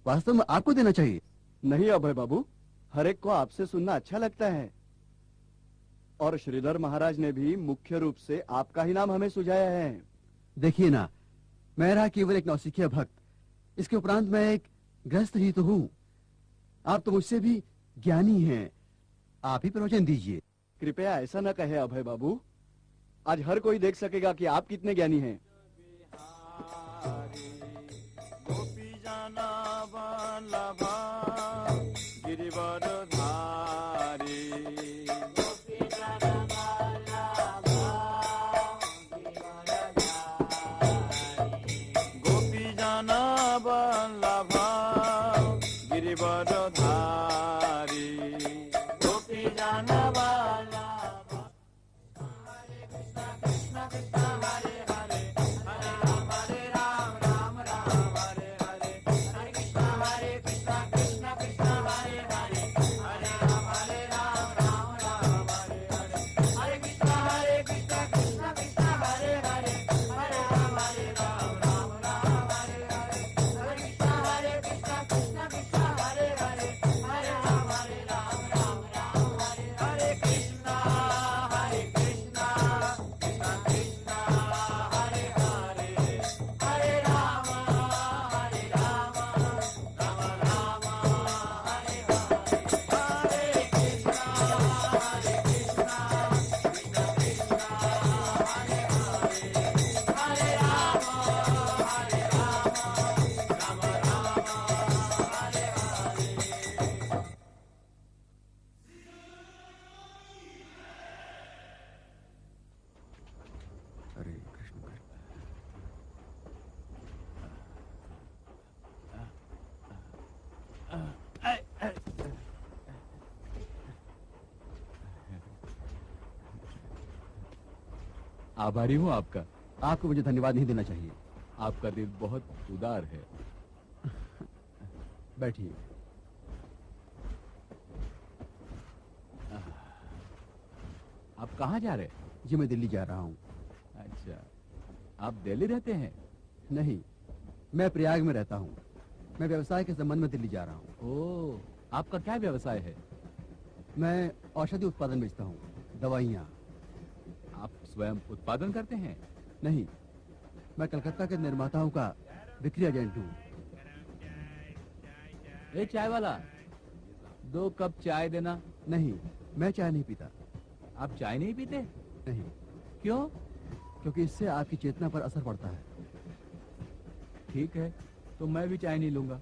वास्तव में आपको देना चाहिए। नहीं अभय बाबू, हर एक को आपसे सुनना अच्छा लगता है। और श्रीधर महाराज ने भी मुख्य रूप से आपका ही नाम हमें सुझाया है। देखिए ना, मैं रहा केवल एक नौसिखिया भक्त, इसके उपरांत मैं एक गृहस्थ ही तो हूँ। आप तो मुझसे भी ज्ञानी हैं, आप ही प्रवचन दीजिए। कृपया ऐसा न कहे अभय बाबू, आज हर कोई देख सकेगा कि आप कितने ज्ञानी हैं। गोपी जाना वल्लभा गिरिवर धारी, गोपी जाना वल्लभा गिरिवर धारी, गोपी जाना वल्लभा गिरिवर धारी, गोपी जाना वल्लभा। कृष्ण कृष्ण हरे हरे, हरे राम राम राम हरे हरे, हरे कृष्ण कृष्ण कृष्ण हरे हरे, हरे राम राम राम हरे हरे, हरे कृष्ण कृष्ण कृष्ण हरे हरे, हरे राम राम राम हरे हरे, हरे कृष्ण कृष्ण कृष्ण हरे हरे, हरे राम राम राम हरे, हरे कृष्ण आभारी हूँ आपका। आपको मुझे धन्यवाद नहीं देना चाहिए। आपका दिल बहुत उदार है। बैठिए। आप कहाँ जा रहे हैं? जी मैं दिल्ली जा रहा हूँ। अच्छा, आप दिल्ली रहते हैं? नहीं, मैं प्रयाग में रहता हूँ। मैं व्यवसाय के संबंध में दिल्ली जा रहा हूँ। ओह, आपका क्या व्यवसाय है? मैं औषधि उत्पादन बेचता हूँ, दवाइयाँ। आप स्वयं उत्पादन करते हैं? नहीं, मैं कलकत्ता के निर्माताओं का बिक्री एजेंट हूँ। ए चाय वाला, 2 कप चाय देना। नहीं, मैं चाय नहीं पीता। आप चाय नहीं पीते? नहीं। क्यों? क्योंकि इससे आपकी चेतना पर असर पड़ता है। ठीक है, तो मैं भी चाय नहीं लूंगा।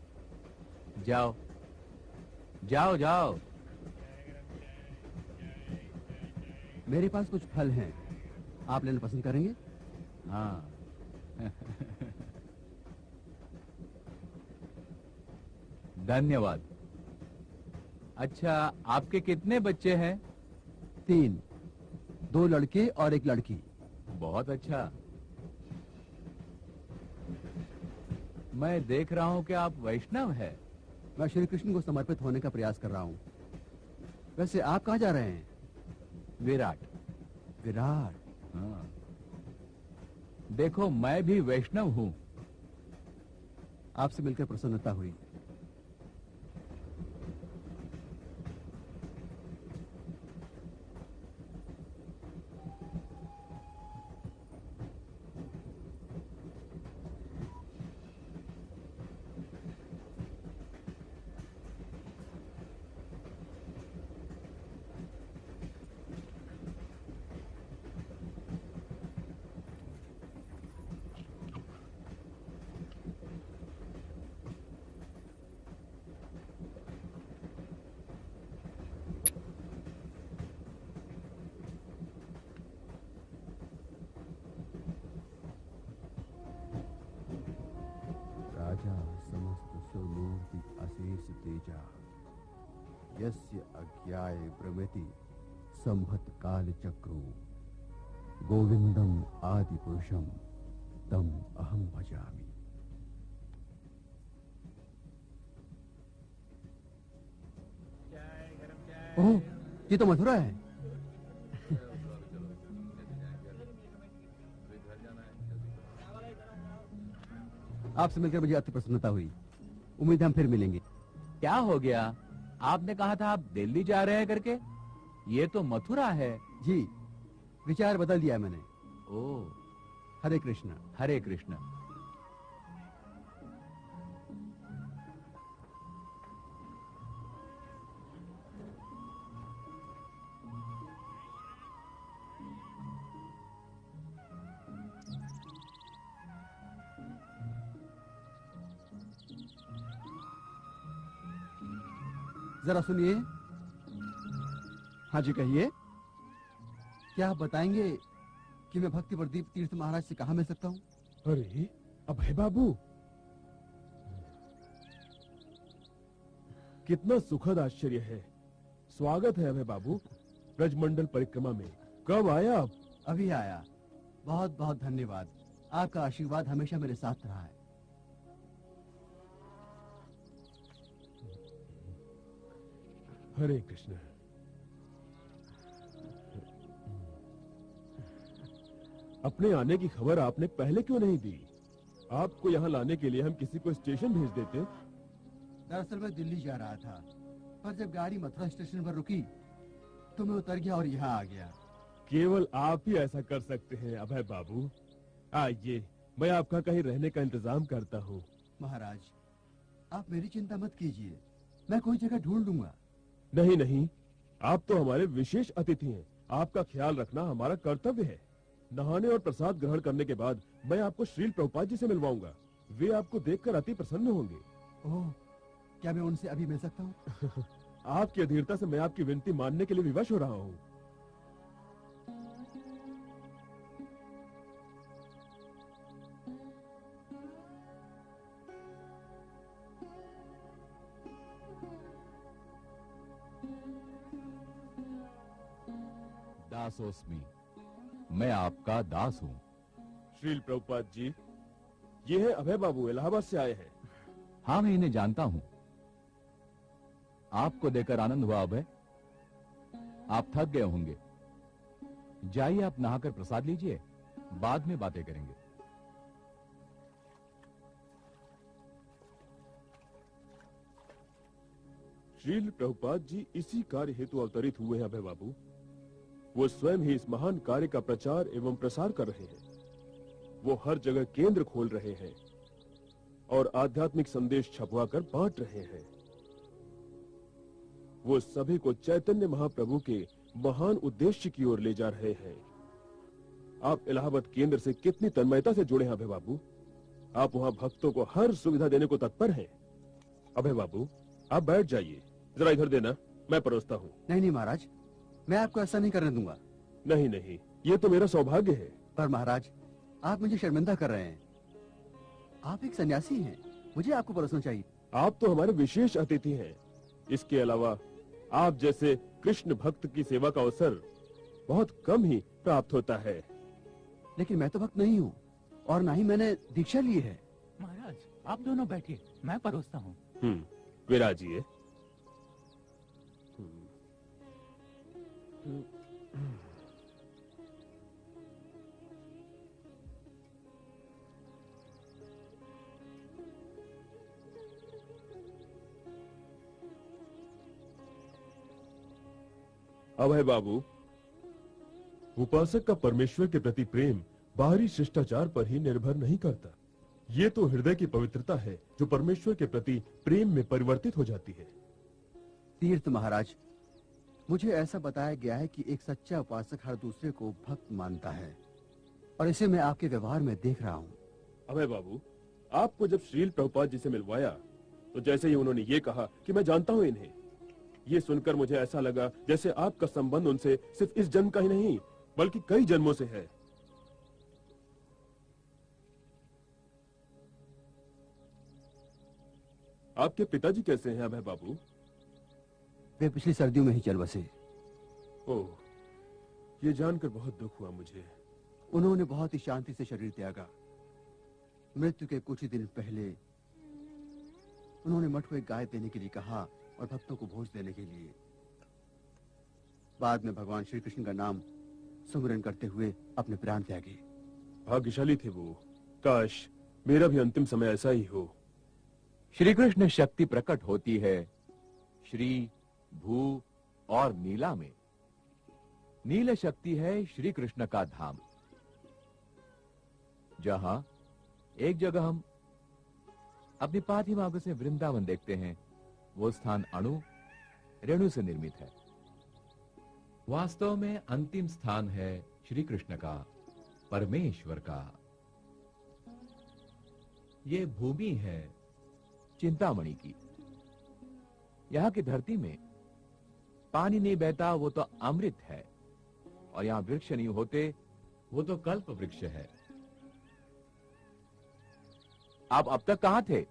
जाओ जाओ जाओ। मेरे पास कुछ फल हैं, आप लेना पसंद करेंगे? हाँ, धन्यवाद। अच्छा, आपके कितने बच्चे हैं? 3, 2 लड़के और 1 लड़की। बहुत अच्छा। मैं देख रहा हूं कि आप वैष्णव हैं। मैं श्री कृष्ण को समर्पित होने का प्रयास कर रहा हूँ। वैसे आप कहाँ जा रहे हैं? विराट। विराट। हाँ। देखो, मैं भी वैष्णव हूं। आपसे मिलकर प्रसन्नता हुई। राजा समस्त स्वमूर्ति अशेष तेजा यस्य अज्ञाय भ्रमति संभत काल चक्रो गोविंदम आदि पुरुषम तम अहम भजामि। ओह, ये तो मथुरा है। आपसे मिलकर मुझे अति प्रसन्नता हुई। उम्मीद है हम फिर मिलेंगे। क्या हो गया? आपने कहा था आप दिल्ली जा रहे हैं करके। ये तो मथुरा है। जी, विचार बदल दिया मैंने। ओह, हरे कृष्ण। हरे कृष्ण। जरा सुनिए। हाँ जी, कहिए। क्या आप बताएंगे कि मैं भक्ति प्रदीप तीर्थ महाराज से कहाँ मिल सकता हूँ? अरे अभय बाबू, कितना सुखद आश्चर्य है। स्वागत है अभय बाबू ब्रजमंडल परिक्रमा में। कब आया आप? अभी आया। बहुत बहुत धन्यवाद। आपका आशीर्वाद हमेशा मेरे साथ रहा है। हरे कृष्ण। अपने आने की खबर आपने पहले क्यों नहीं दी? आपको यहाँ लाने के लिए हम किसी को स्टेशन भेज देते। दरअसल मैं दिल्ली जा रहा था, पर जब गाड़ी मथुरा स्टेशन पर रुकी तो मैं उतर गया और यहाँ आ गया। केवल आप ही ऐसा कर सकते हैं अभय बाबू। आइए, मैं आपका कहीं रहने का इंतजाम करता हूँ। महाराज, आप मेरी चिंता मत कीजिए, मैं कोई जगह ढूंढ लूंगा। नहीं नहीं, आप तो हमारे विशेष अतिथि हैं। आपका ख्याल रखना हमारा कर्तव्य है। नहाने और प्रसाद ग्रहण करने के बाद मैं आपको श्रील प्रभुपाद जी से मिलवाऊंगा। वे आपको देखकर अति प्रसन्न होंगे। ओह, क्या मैं उनसे अभी मिल सकता हूँ? आपकी अधीरता से मैं आपकी विनती मानने के लिए विवश हो रहा हूँ। दासोस्मी, मैं आपका दास हूँ। श्रील प्रभुपाद जी, ये है अभय बाबू, इलाहाबाद से आए हैं। हाँ, मैं इन्हें जानता हूँ। आपको देखकर आनंद हुआ अभय। आप थक गए होंगे। जाइए, आप नहाकर प्रसाद लीजिए, बाद में बातें करेंगे। श्रील प्रभुपाद जी इसी कार्य हेतु अवतरित हुए हैं अभय बाबू। वो स्वयं ही इस महान कार्य का प्रचार एवं प्रसार कर रहे हैं। वो हर जगह केंद्र खोल रहे हैं और आध्यात्मिक संदेश छपवाकर बांट रहे हैं। वो सभी को चैतन्य महाप्रभु के महान उद्देश्य की ओर ले जा रहे हैं। आप इलाहाबाद केंद्र से कितनी तन्मयता से जुड़े हैं अभय बाबू। आप वहां भक्तों को हर सुविधा देने को तत्पर हैं। अभय बाबू, आप बैठ जाइए। जरा इधर देना, मैं परोसता हूँ। नहीं नहीं महाराज, मैं आपको ऐसा नहीं करने दूंगा। नहीं नहीं, ये तो मेरा सौभाग्य है। पर महाराज, आप मुझे शर्मिंदा कर रहे हैं। आप एक सन्यासी हैं, मुझे आपको परोसना चाहिए। आप तो हमारे विशेष अतिथि हैं। इसके अलावा आप जैसे कृष्ण भक्त की सेवा का अवसर बहुत कम ही प्राप्त होता है। लेकिन मैं तो भक्त नहीं हूँ और ना ही मैंने दीक्षा ली है। महाराज, आप दोनों बैठिए, मैं परोसता हूँ। विराजिए। अभय बाबू, उपासक का परमेश्वर के प्रति प्रेम बाहरी शिष्टाचार पर ही निर्भर नहीं करता। ये तो हृदय की पवित्रता है जो परमेश्वर के प्रति प्रेम में परिवर्तित हो जाती है। तीर्थ महाराज, मुझे ऐसा बताया गया है कि एक सच्चा उपासक हर दूसरे को भक्त मानता है और इसे मैं आपके व्यवहार में देख रहा हूँ। अभय बाबू, आपको जब श्रील प्रभुपाद जी से मिलवाया तो जैसे ही उन्होंने ये कहा कि मैं जानता हूँ इन्हें, ये सुनकर मुझे ऐसा लगा जैसे आपका संबंध उनसे सिर्फ इस जन्म का ही नहीं बल्कि कई जन्मों से है। आपके पिताजी कैसे हैं अभय बाबू? वे पिछली सर्दियों में ही चल बसे। ओह, ये जानकर बहुत दुख हुआ मुझे। उन्होंने बहुत ही शांति से शरीर त्यागा। मृत्यु के कुछ ही दिन पहले उन्होंने मठ को एक गाय देने के लिए कहा और भक्तों को भोज देने के लिए। बाद में भगवान श्री कृष्ण का नाम सुमिरन करते हुए अपने प्राण त्यागे। भाग्यशाली थे वो। काश मेरा भी अंतिम समय ऐसा ही हो। श्री कृष्ण शक्ति प्रकट होती है श्री, भू और नीला में। नील शक्ति है श्री कृष्ण का धाम। जहां एक जगह हम अपनी पाथिम आंखों से वृंदावन देखते हैं, वो स्थान अणु रेणु से निर्मित है। वास्तव में अंतिम स्थान है श्री कृष्ण का, परमेश्वर का। ये भूमि है चिंतामणि की। यहाँ की धरती में पानी नहीं बहता वो तो अमृत है, और यहाँ वृक्ष नहीं होते वो तो कल्प वृक्ष है। आप अब तक कहाँ थे?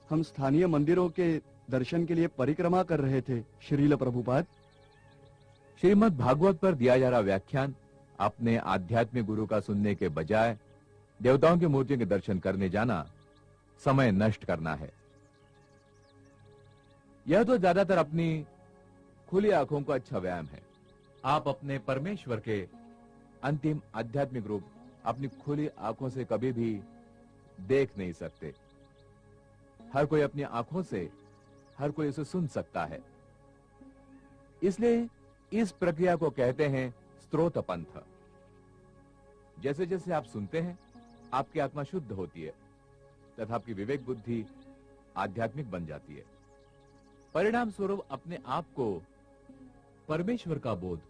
हम स्थानीय मंदिरों के दर्शन के लिए परिक्रमा कर रहे थे श्रील प्रभुपाद। श्रीमद् भागवत पर दिया जा रहा व्याख्यान अपने आध्यात्मिक गुरु का सुनने के बजाय देवताओं की मूर्तियों के दर्शन करने जाना समय नष्ट करना है। यह तो ज्यादातर अपनी खुली आंखों का अच्छा व्यायाम है। आप अपने परमेश्वर के अंतिम आध्यात्मिक रूप अपनी खुली आंखों से कभी भी देख नहीं सकते। हर कोई अपनी आंखों से हर कोई उसे सुन सकता है। इसलिए इस प्रक्रिया को कहते हैं स्त्रोत पंथ। जैसे जैसे आप सुनते हैं आपकी आत्मा शुद्ध होती है तथा आपकी विवेक बुद्धि आध्यात्मिक बन जाती है। परिणाम स्वरूप अपने आप को परमेश्वर का बोध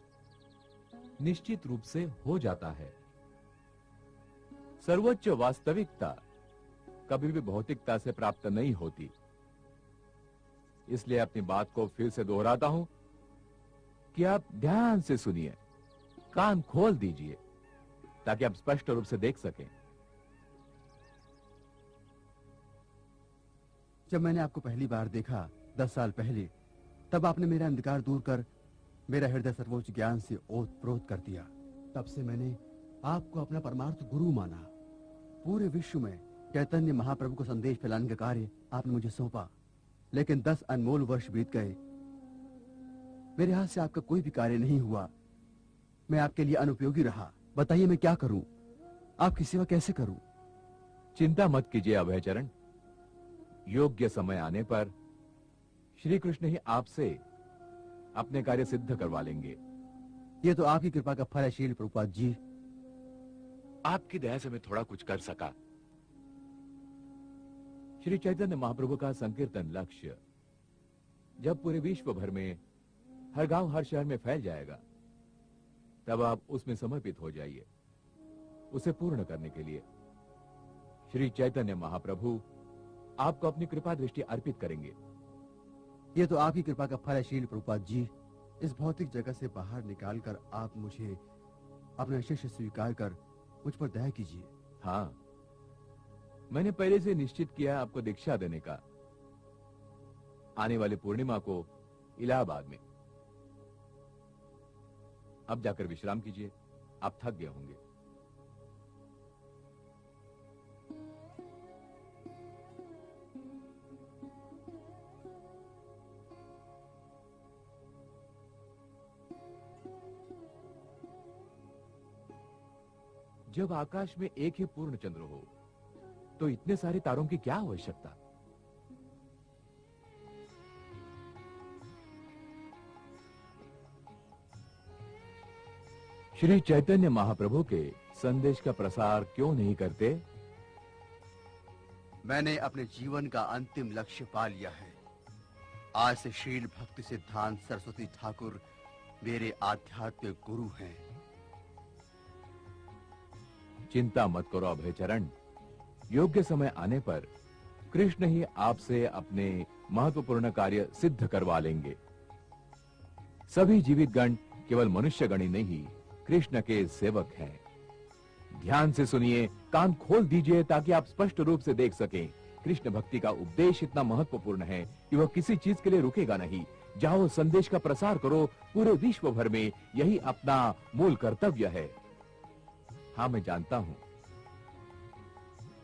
निश्चित रूप से हो जाता है। सर्वोच्च वास्तविकता कभी भी भौतिकता से प्राप्त नहीं होती। इसलिए अपनी बात को फिर से दोहराता हूं कि आप ध्यान से सुनिए, कान खोल दीजिए ताकि आप स्पष्ट रूप से देख सकें। जब मैंने आपको पहली बार देखा 10 साल पहले, तब आपने मेरा अंधकार दूर कर मेरा हृदय सर्वोच्च ज्ञान से ओतप्रोत कर दिया। तब से मैंने आपको अपना परमार्थ गुरु माना। पूरे विश्व में चैतन्य महाप्रभु को संदेश फैलाने का कार्य आपने मुझे सौंपा। लेकिन 10 अनमोल वर्ष बीत गए, मेरे हाथ से आपका कोई भी कार्य नहीं हुआ। मैं आपके लिए अनुपयोगी रहा। बताइए मैं क्या करूं? आपकी सेवा कैसे करूं? चिंता मत कीजिए अभयचरण। योग्य समय आने पर श्री कृष्ण ही आपसे अपने कार्य सिद्ध करवा लेंगे। ये तो आपकी कृपा का फल है श्रील प्रभुपाद जी। आपकी दया से मैं थोड़ा कुछ कर सका। श्री चैतन्य महाप्रभु का संकीर्तन लक्ष्य जब पूरे विश्व भर में हर गांव हर शहर में फैल जाएगा, तब आप उसमें समर्पित हो जाइए। उसे पूर्ण करने के लिए श्री चैतन्य महाप्रभु आपको अपनी कृपा दृष्टि अर्पित करेंगे। ये तो आपकी कृपा का फल है श्रील प्रभुपाद जी। इस भौतिक जगत से बाहर निकालकर आप मुझे अपना शिष्य स्वीकार कर मुझ पर दया कीजिए। हाँ, मैंने पहले से निश्चित किया आपको दीक्षा देने का, आने वाली पूर्णिमा को इलाहाबाद में। अब जाकर विश्राम कीजिए, आप थक गए होंगे। जब आकाश में एक ही पूर्ण चंद्र हो तो इतने सारे तारों की क्या आवश्यकता? श्री चैतन्य महाप्रभु के संदेश का प्रसार क्यों नहीं करते? मैंने अपने जीवन का अंतिम लक्ष्य पा लिया है। आज से शील भक्ति सिद्धांत सरस्वती ठाकुर मेरे आध्यात्मिक गुरु हैं। चिंता मत करो अभयचरण, योग्य समय आने पर कृष्ण ही आपसे अपने महत्वपूर्ण कार्य सिद्ध करवा लेंगे। सभी जीवित गण केवल मनुष्य गण ही नहीं, कृष्ण के सेवक हैं। ध्यान से सुनिए, कान खोल दीजिए ताकि आप स्पष्ट रूप से देख सकें। कृष्ण भक्ति का उपदेश इतना महत्वपूर्ण है कि वह किसी चीज के लिए रुकेगा नहीं। जाओ, संदेश का प्रसार करो, पूरे विश्व भर में यही अपना मूल कर्तव्य है। हाँ, मैं जानता हूं,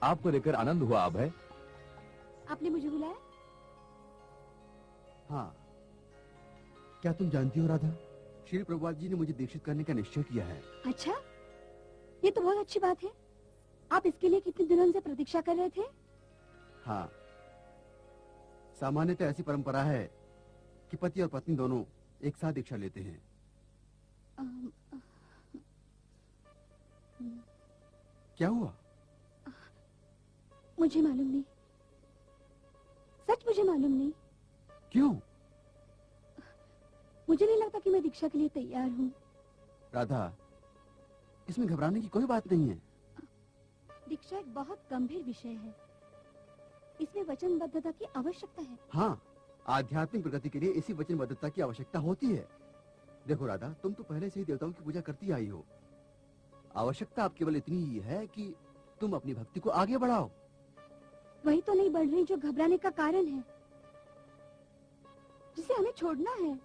आपको देखकर आनंद हुआ अभय। आपने मुझे बुलाया? हाँ, क्या तुम जानती हो राधा, श्री प्रभुपाद जी ने मुझे दीक्षित करने का निश्चय किया है। अच्छा, ये तो बहुत अच्छी बात है। आप इसके लिए कितने दिनों से प्रतीक्षा कर रहे थे? हाँ, सामान्यतः ऐसी परंपरा है कि पति और पत्नी दोनों एक साथ दीक्षा लेते हैं। क्या हुआ? मुझे मालूम नहीं, सच मुझे मालूम नहीं। क्यों? मुझे नहीं लगता कि मैं दीक्षा के लिए तैयार हूँ। राधा, इसमें घबराने की कोई बात नहीं है। दीक्षा एक बहुत गंभीर विषय है, इसमें वचनबद्धता की आवश्यकता है। हाँ, आध्यात्मिक प्रगति के लिए इसी वचनबद्धता की आवश्यकता होती है। देखो राधा, तुम तो पहले से ही देवताओं की पूजा करती आई हो। आवश्यकता अब केवल इतनी ही है कि तुम अपनी भक्ति को आगे बढ़ाओ। वही तो नहीं बढ़ रही जो घबराने का कारण है, जिसे हमें छोड़ना है।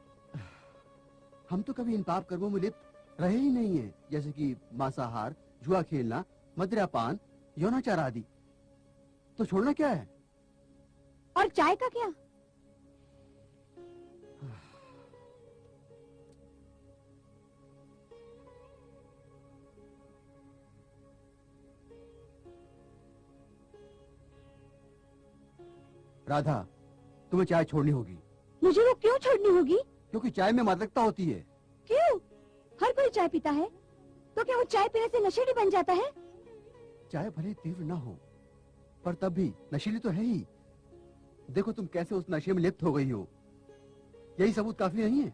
हम तो कभी इन पाप कर्मों में लिप्त रहे ही नहीं है, जैसे कि मांसाहार, जुआ खेलना, मदिरापान, यौनाचार आदि। तो छोड़ना क्या है? और चाय का क्या? राधा, तुम्हें चाय छोड़नी होगी। मुझे वो क्यों छोड़नी होगी? क्योंकि चाय में मादकता होती है। क्यों? हर कोई चाय पीता है, तो क्या वो चाय पीने से नशेड़ी बन जाता है? चाय भले तीव्र ना हो, पर तब भी नशीली तो है ही। देखो तुम कैसे उस नशे में लिप्त हो गई हो। यही सबूत काफी नहीं है?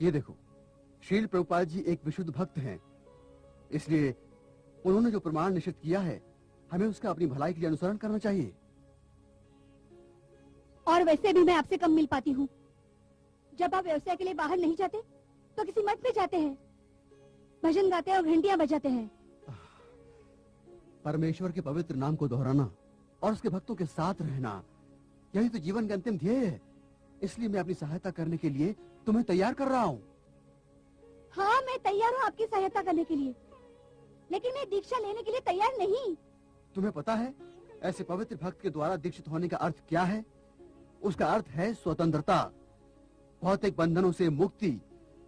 ये देखो, श्रील प्रभुपाद जी एक विशुद्ध भक्त हैं, इसलिए उन्होंने जो प्रमाण निश्चित किया है, हमें उसका अपनी भलाई के लिए अनुसरण करना चाहिए। और वैसे भी मैं आपसे कम मिल पाती हूँ। जब आप व्यवसाय के लिए बाहर नहीं जाते तो किसी मठ में जाते हैं, भजन गाते हैं और घंटियां बजाते हैं। परमेश्वर के पवित्र नाम को दोहराना और उसके भक्तों के साथ रहना, यही तो जीवन का अंतिम ध्येय है। इसलिए मैं अपनी सहायता करने के लिए तुम्हें तैयार कर रहा हूँ। हाँ, मैं तैयार हूँ आपकी सहायता करने के लिए, लेकिन मैं दीक्षा लेने के लिए तैयार नहीं। तुम्हें पता है ऐसे पवित्र भक्त के द्वारा दीक्षित होने का अर्थ क्या है? उसका अर्थ है स्वतंत्रता, भौतिक बंधनों से मुक्ति,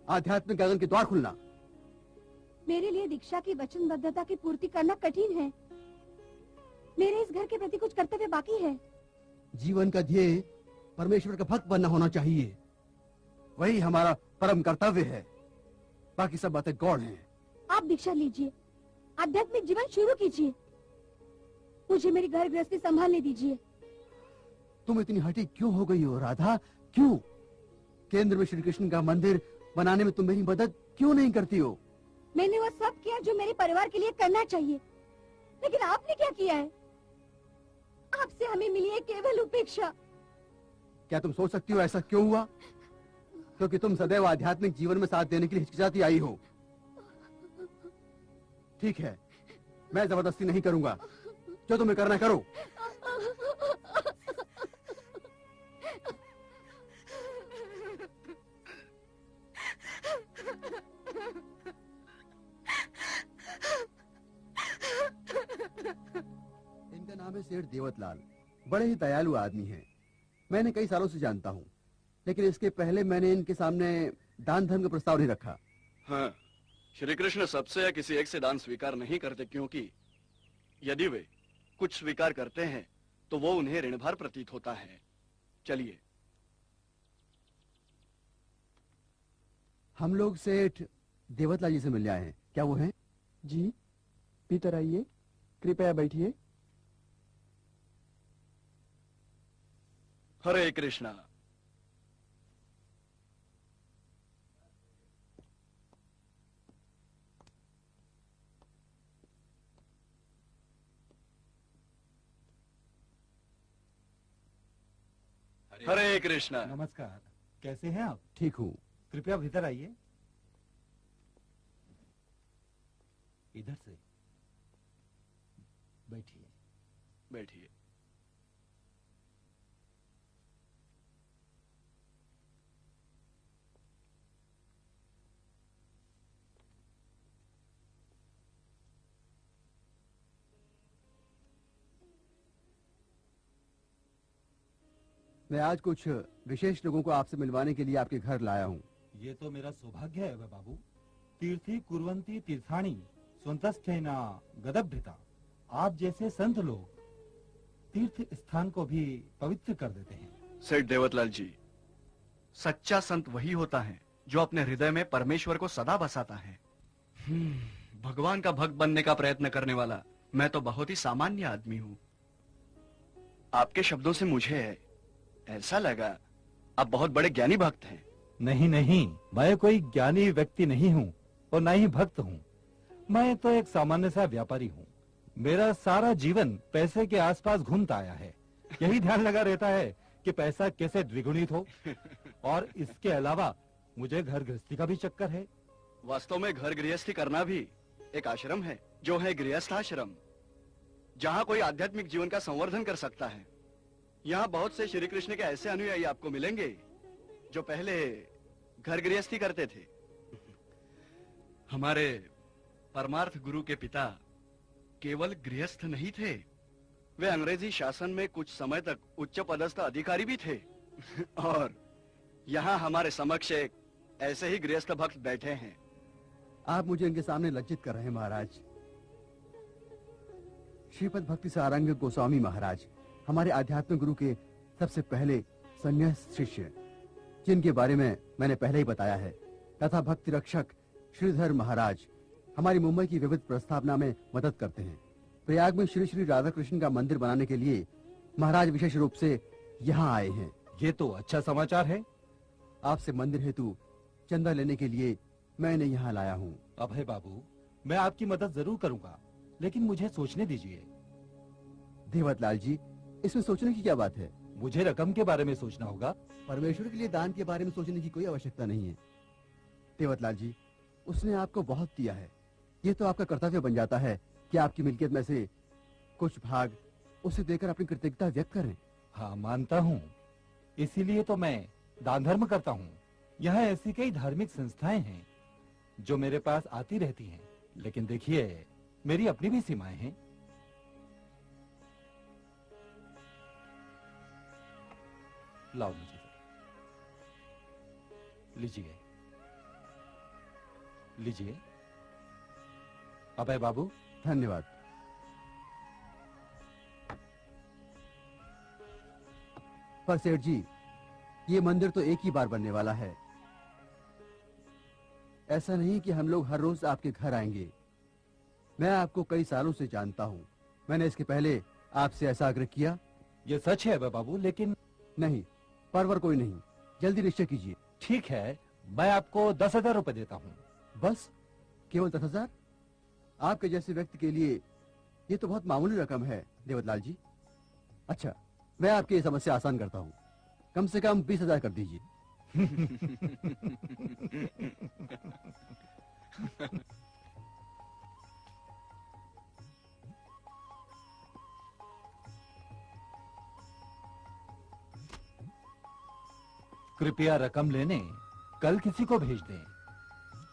आध्यात्मिक गगन के द्वार खुलना। मेरे लिए दीक्षा की वचनबद्धता की पूर्ति करना कठिन है। मेरे इस घर के प्रति कुछ कर्तव्य बाकी है। जीवन का ध्येय परमेश्वर का भक्त बनना होना चाहिए, वही हमारा परम कर्तव्य है। बाकी सब बातें गौड़ हैं। आप दीक्षा लीजिए, आध्यात्मिक जीवन शुरू कीजिए, मुझे मेरी घर गृहस्थी संभालने दीजिए। तुम इतनी हठी क्यों हो गई हो राधा? क्यों? केंद्र में श्री कृष्ण का मंदिर बनाने में तुम मेरी मदद क्यों नहीं करती हो? मैंने वो सब किया जो मेरे परिवार के लिए करना चाहिए, लेकिन आपने क्या किया है? आपसे हमें मिली है केवल उपेक्षा। क्या तुम सोच सकती हो ऐसा क्यों हुआ? क्योंकि तुम सदैव आध्यात्मिक जीवन में साथ देने के लिए हिचकिचाती आई हो। ठीक है, मैं जबरदस्ती नहीं करूंगा। जो तुम्हें करना है करो। इनका नाम है सेठ देवतलाल। बड़े ही दयालु आदमी हैं। मैंने कई सालों से जानता हूँ, लेकिन इसके पहले मैंने इनके सामने दान धर्म का प्रस्ताव नहीं रखा। हाँ, श्री कृष्ण सबसे या किसी एक से दान स्वीकार नहीं करते, क्योंकि यदि वे कुछ स्वीकार करते हैं तो वो उन्हें ऋणभार प्रतीत होता है। चलिए। हम लोग सेठ देवतलाल जी से मिलने आए हैं। क्या वो हैं? जी, भीतर आइए, कृपया बैठिए। हरे कृष्णा। हरे कृष्णा। नमस्कार, कैसे हैं आप? ठीक हूँ। कृपया भीतर आइए। इधर से बैठिए। बैठिए। मैं आज कुछ विशेष लोगों को आपसे मिलवाने के लिए आपके घर लाया हूँ। ये तो मेरा सौभाग्य है बाबू। तीर्थी कुर्वंती तीर्थाणी स्वंतस्थेना गदभृता। आप जैसे संत लोग तीर्थ स्थान को भी पवित्र कर देते हैं। सेठ देवतलाल जी, सच्चा संत वही होता है जो अपने हृदय में परमेश्वर को सदा बसाता है। भगवान का भक्त बनने का प्रयत्न करने वाला मैं तो बहुत ही सामान्य आदमी हूँ। आपके शब्दों से मुझे ऐसा लगा आप बहुत बड़े ज्ञानी भक्त हैं। नहीं नहीं, मैं कोई ज्ञानी व्यक्ति नहीं हूँ और न ही भक्त हूँ। मैं तो एक सामान्य सा व्यापारी हूँ। मेरा सारा जीवन पैसे के आसपास घूमता आया है। यही ध्यान लगा रहता है कि पैसा कैसे द्विगुणित हो। और इसके अलावा मुझे घर गृहस्थी का भी चक्कर है। वास्तव में घर गृहस्थी करना भी एक आश्रम है, जो है गृहस्थ आश्रम, जहाँ कोई आध्यात्मिक जीवन का संवर्धन कर सकता है। यहाँ बहुत से श्री कृष्ण के ऐसे अनुयायी आपको मिलेंगे जो पहले घर गृहस्थी करते थे। हमारे परमार्थ गुरु के पिता केवल गृहस्थ नहीं थे, वे अंग्रेजी शासन में कुछ समय तक उच्च पदस्थ अधिकारी भी थे। और यहाँ हमारे समक्ष एक ऐसे ही गृहस्थ भक्त बैठे हैं। आप मुझे इनके सामने लज्जित कर रहे हैं महाराज। श्रीपद भक्ति सारंग गोस्वामी महाराज हमारे आध्यात्मिक गुरु के सबसे पहले संन्यास शिष्य, जिनके बारे में मैंने पहले ही बताया है, तथा भक्ति रक्षक श्रीधर महाराज हमारी मुंबई की विविध प्रस्तावना में मदद करते हैं। प्रयाग में श्री श्री राधा कृष्ण का मंदिर बनाने के लिए महाराज विशेष रूप से यहाँ आए हैं। ये तो अच्छा समाचार है। आपसे मंदिर हेतु चंदा लेने के लिए मैंने यहाँ लाया हूँ। अभय बाबू, मैं आपकी मदद जरूर करूँगा, लेकिन मुझे सोचने दीजिए। देवतलाल जी, इसमें सोचने की क्या बात है? मुझे रकम के बारे में सोचना होगा। परमेश्वर के लिए दान के बारे में सोचने की कोई आवश्यकता नहीं है। देवतलाल जी, उसने आपको बहुत दिया है। ये तो आपका कर्तव्य बन जाता है कि आपकी मिल्कियत में से कुछ भाग उसे देकर अपनी कृतज्ञता व्यक्त करें। हाँ, मानता हूँ। इसीलिए तो मैं दान धर्म करता हूँ। यहाँ ऐसी कई धार्मिक संस्थाएं हैं जो मेरे पास आती रहती हैं, लेकिन देखिए, मेरी अपनी भी सीमाएं हैं। लाओ मुझे, लीजिए लीजिए। अभय बाबू, धन्यवाद। पर सेठ जी, ये मंदिर तो एक ही बार बनने वाला है। ऐसा नहीं कि हम लोग हर रोज आपके घर आएंगे। मैं आपको कई सालों से जानता हूँ। मैंने इसके पहले आपसे ऐसा आग्रह किया? ये सच है अभय बाबू, लेकिन नहीं, परवर कोई नहीं। जल्दी निश्चय कीजिए। ठीक है, मैं आपको 10,000 रुपए देता हूँ। बस? केवल 10,000? आपके जैसे व्यक्ति के लिए ये तो बहुत मामूली रकम है देवतलाल जी। अच्छा, मैं आपकी ये समस्या आसान करता हूँ। कम से कम 20,000 कर दीजिए। कृपया रकम लेने कल किसी को भेज दें।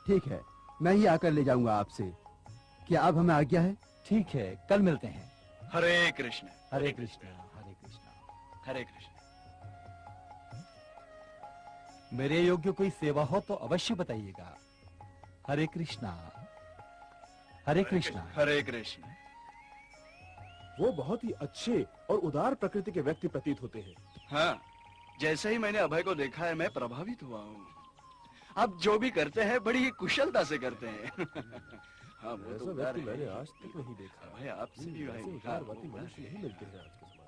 ठीक है, मैं ही आकर ले जाऊंगा आपसे। क्या अब हमें आज्ञा है? ठीक है, कल मिलते हैं। हरे कृष्ण हरे कृष्ण हरे कृष्ण। हरे कृष्ण। मेरे योग्य कोई सेवा हो तो अवश्य बताइएगा। हरे कृष्णा हरे कृष्णा। हरे कृष्ण। वो बहुत ही अच्छे और उदार प्रकृति के व्यक्ति प्रतीत होते हैं। हाँ, जैसे ही मैंने अभय को देखा है मैं प्रभावित हुआ हूँ। अब जो भी करते हैं बड़ी ही कुशलता से करते हैं। हाँ, वो ऐसा तो उदार व्यक्ति है। मैंने आज तक नहीं देखा। भाई आपसे भी भाई ऐसे उदार उदारवादी हो, मनुष्य नहीं मिलते हैं आज के समाज में।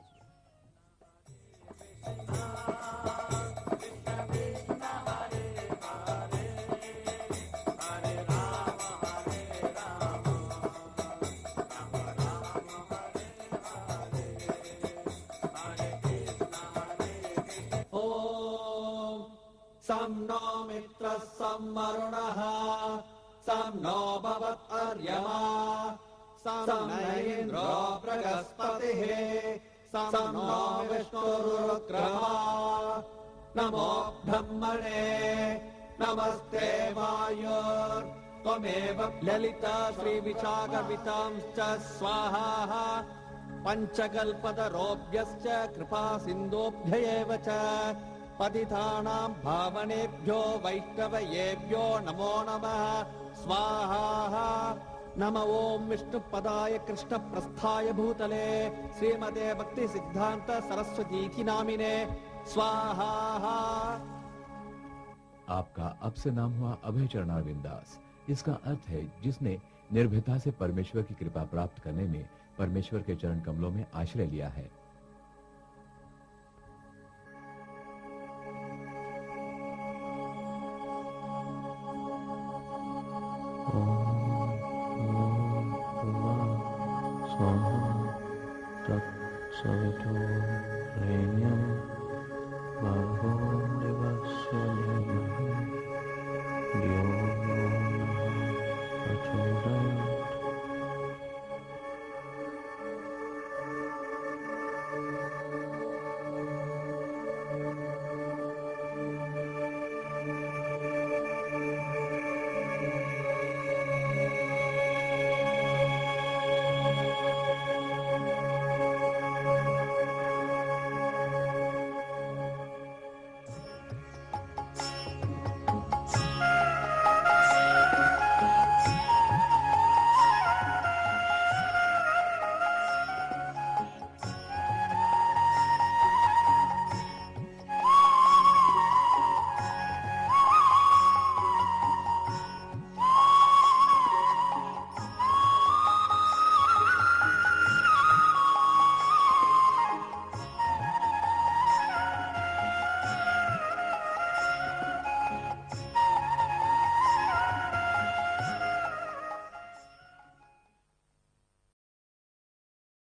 सं नो मित्रः सं वरुणः सं नो भवत्वर्यमा सं न इन्द्रो बृहस्पतिः सं नो विष्णुरुक्रमा नमो ब्रह्मणे नमस्ते वायुर्त्वमेव ललिता श्रीविशाखवितांश्च स्वाहा पञ्चकल्पतरोभ्यश्च कृपा सिन्धोभ्य एव च पतितानां भावनेभ्यो वैष्णवयेभ्यो नमो नमः स्वाहा। नम ओं विष्णुपदाय कृष्णप्रस्थाय भूतले श्रीमते भक्ति सिद्धांत सरस्वती नामिने स्वाहा। आपका अब से नाम हुआ अभय चरणारविंद दास। इसका अर्थ है जिसने निर्भयता से परमेश्वर की कृपा प्राप्त करने में परमेश्वर के चरण कमलों में आश्रय लिया है। स्वाहा तत्सवितुर्वरेण्यं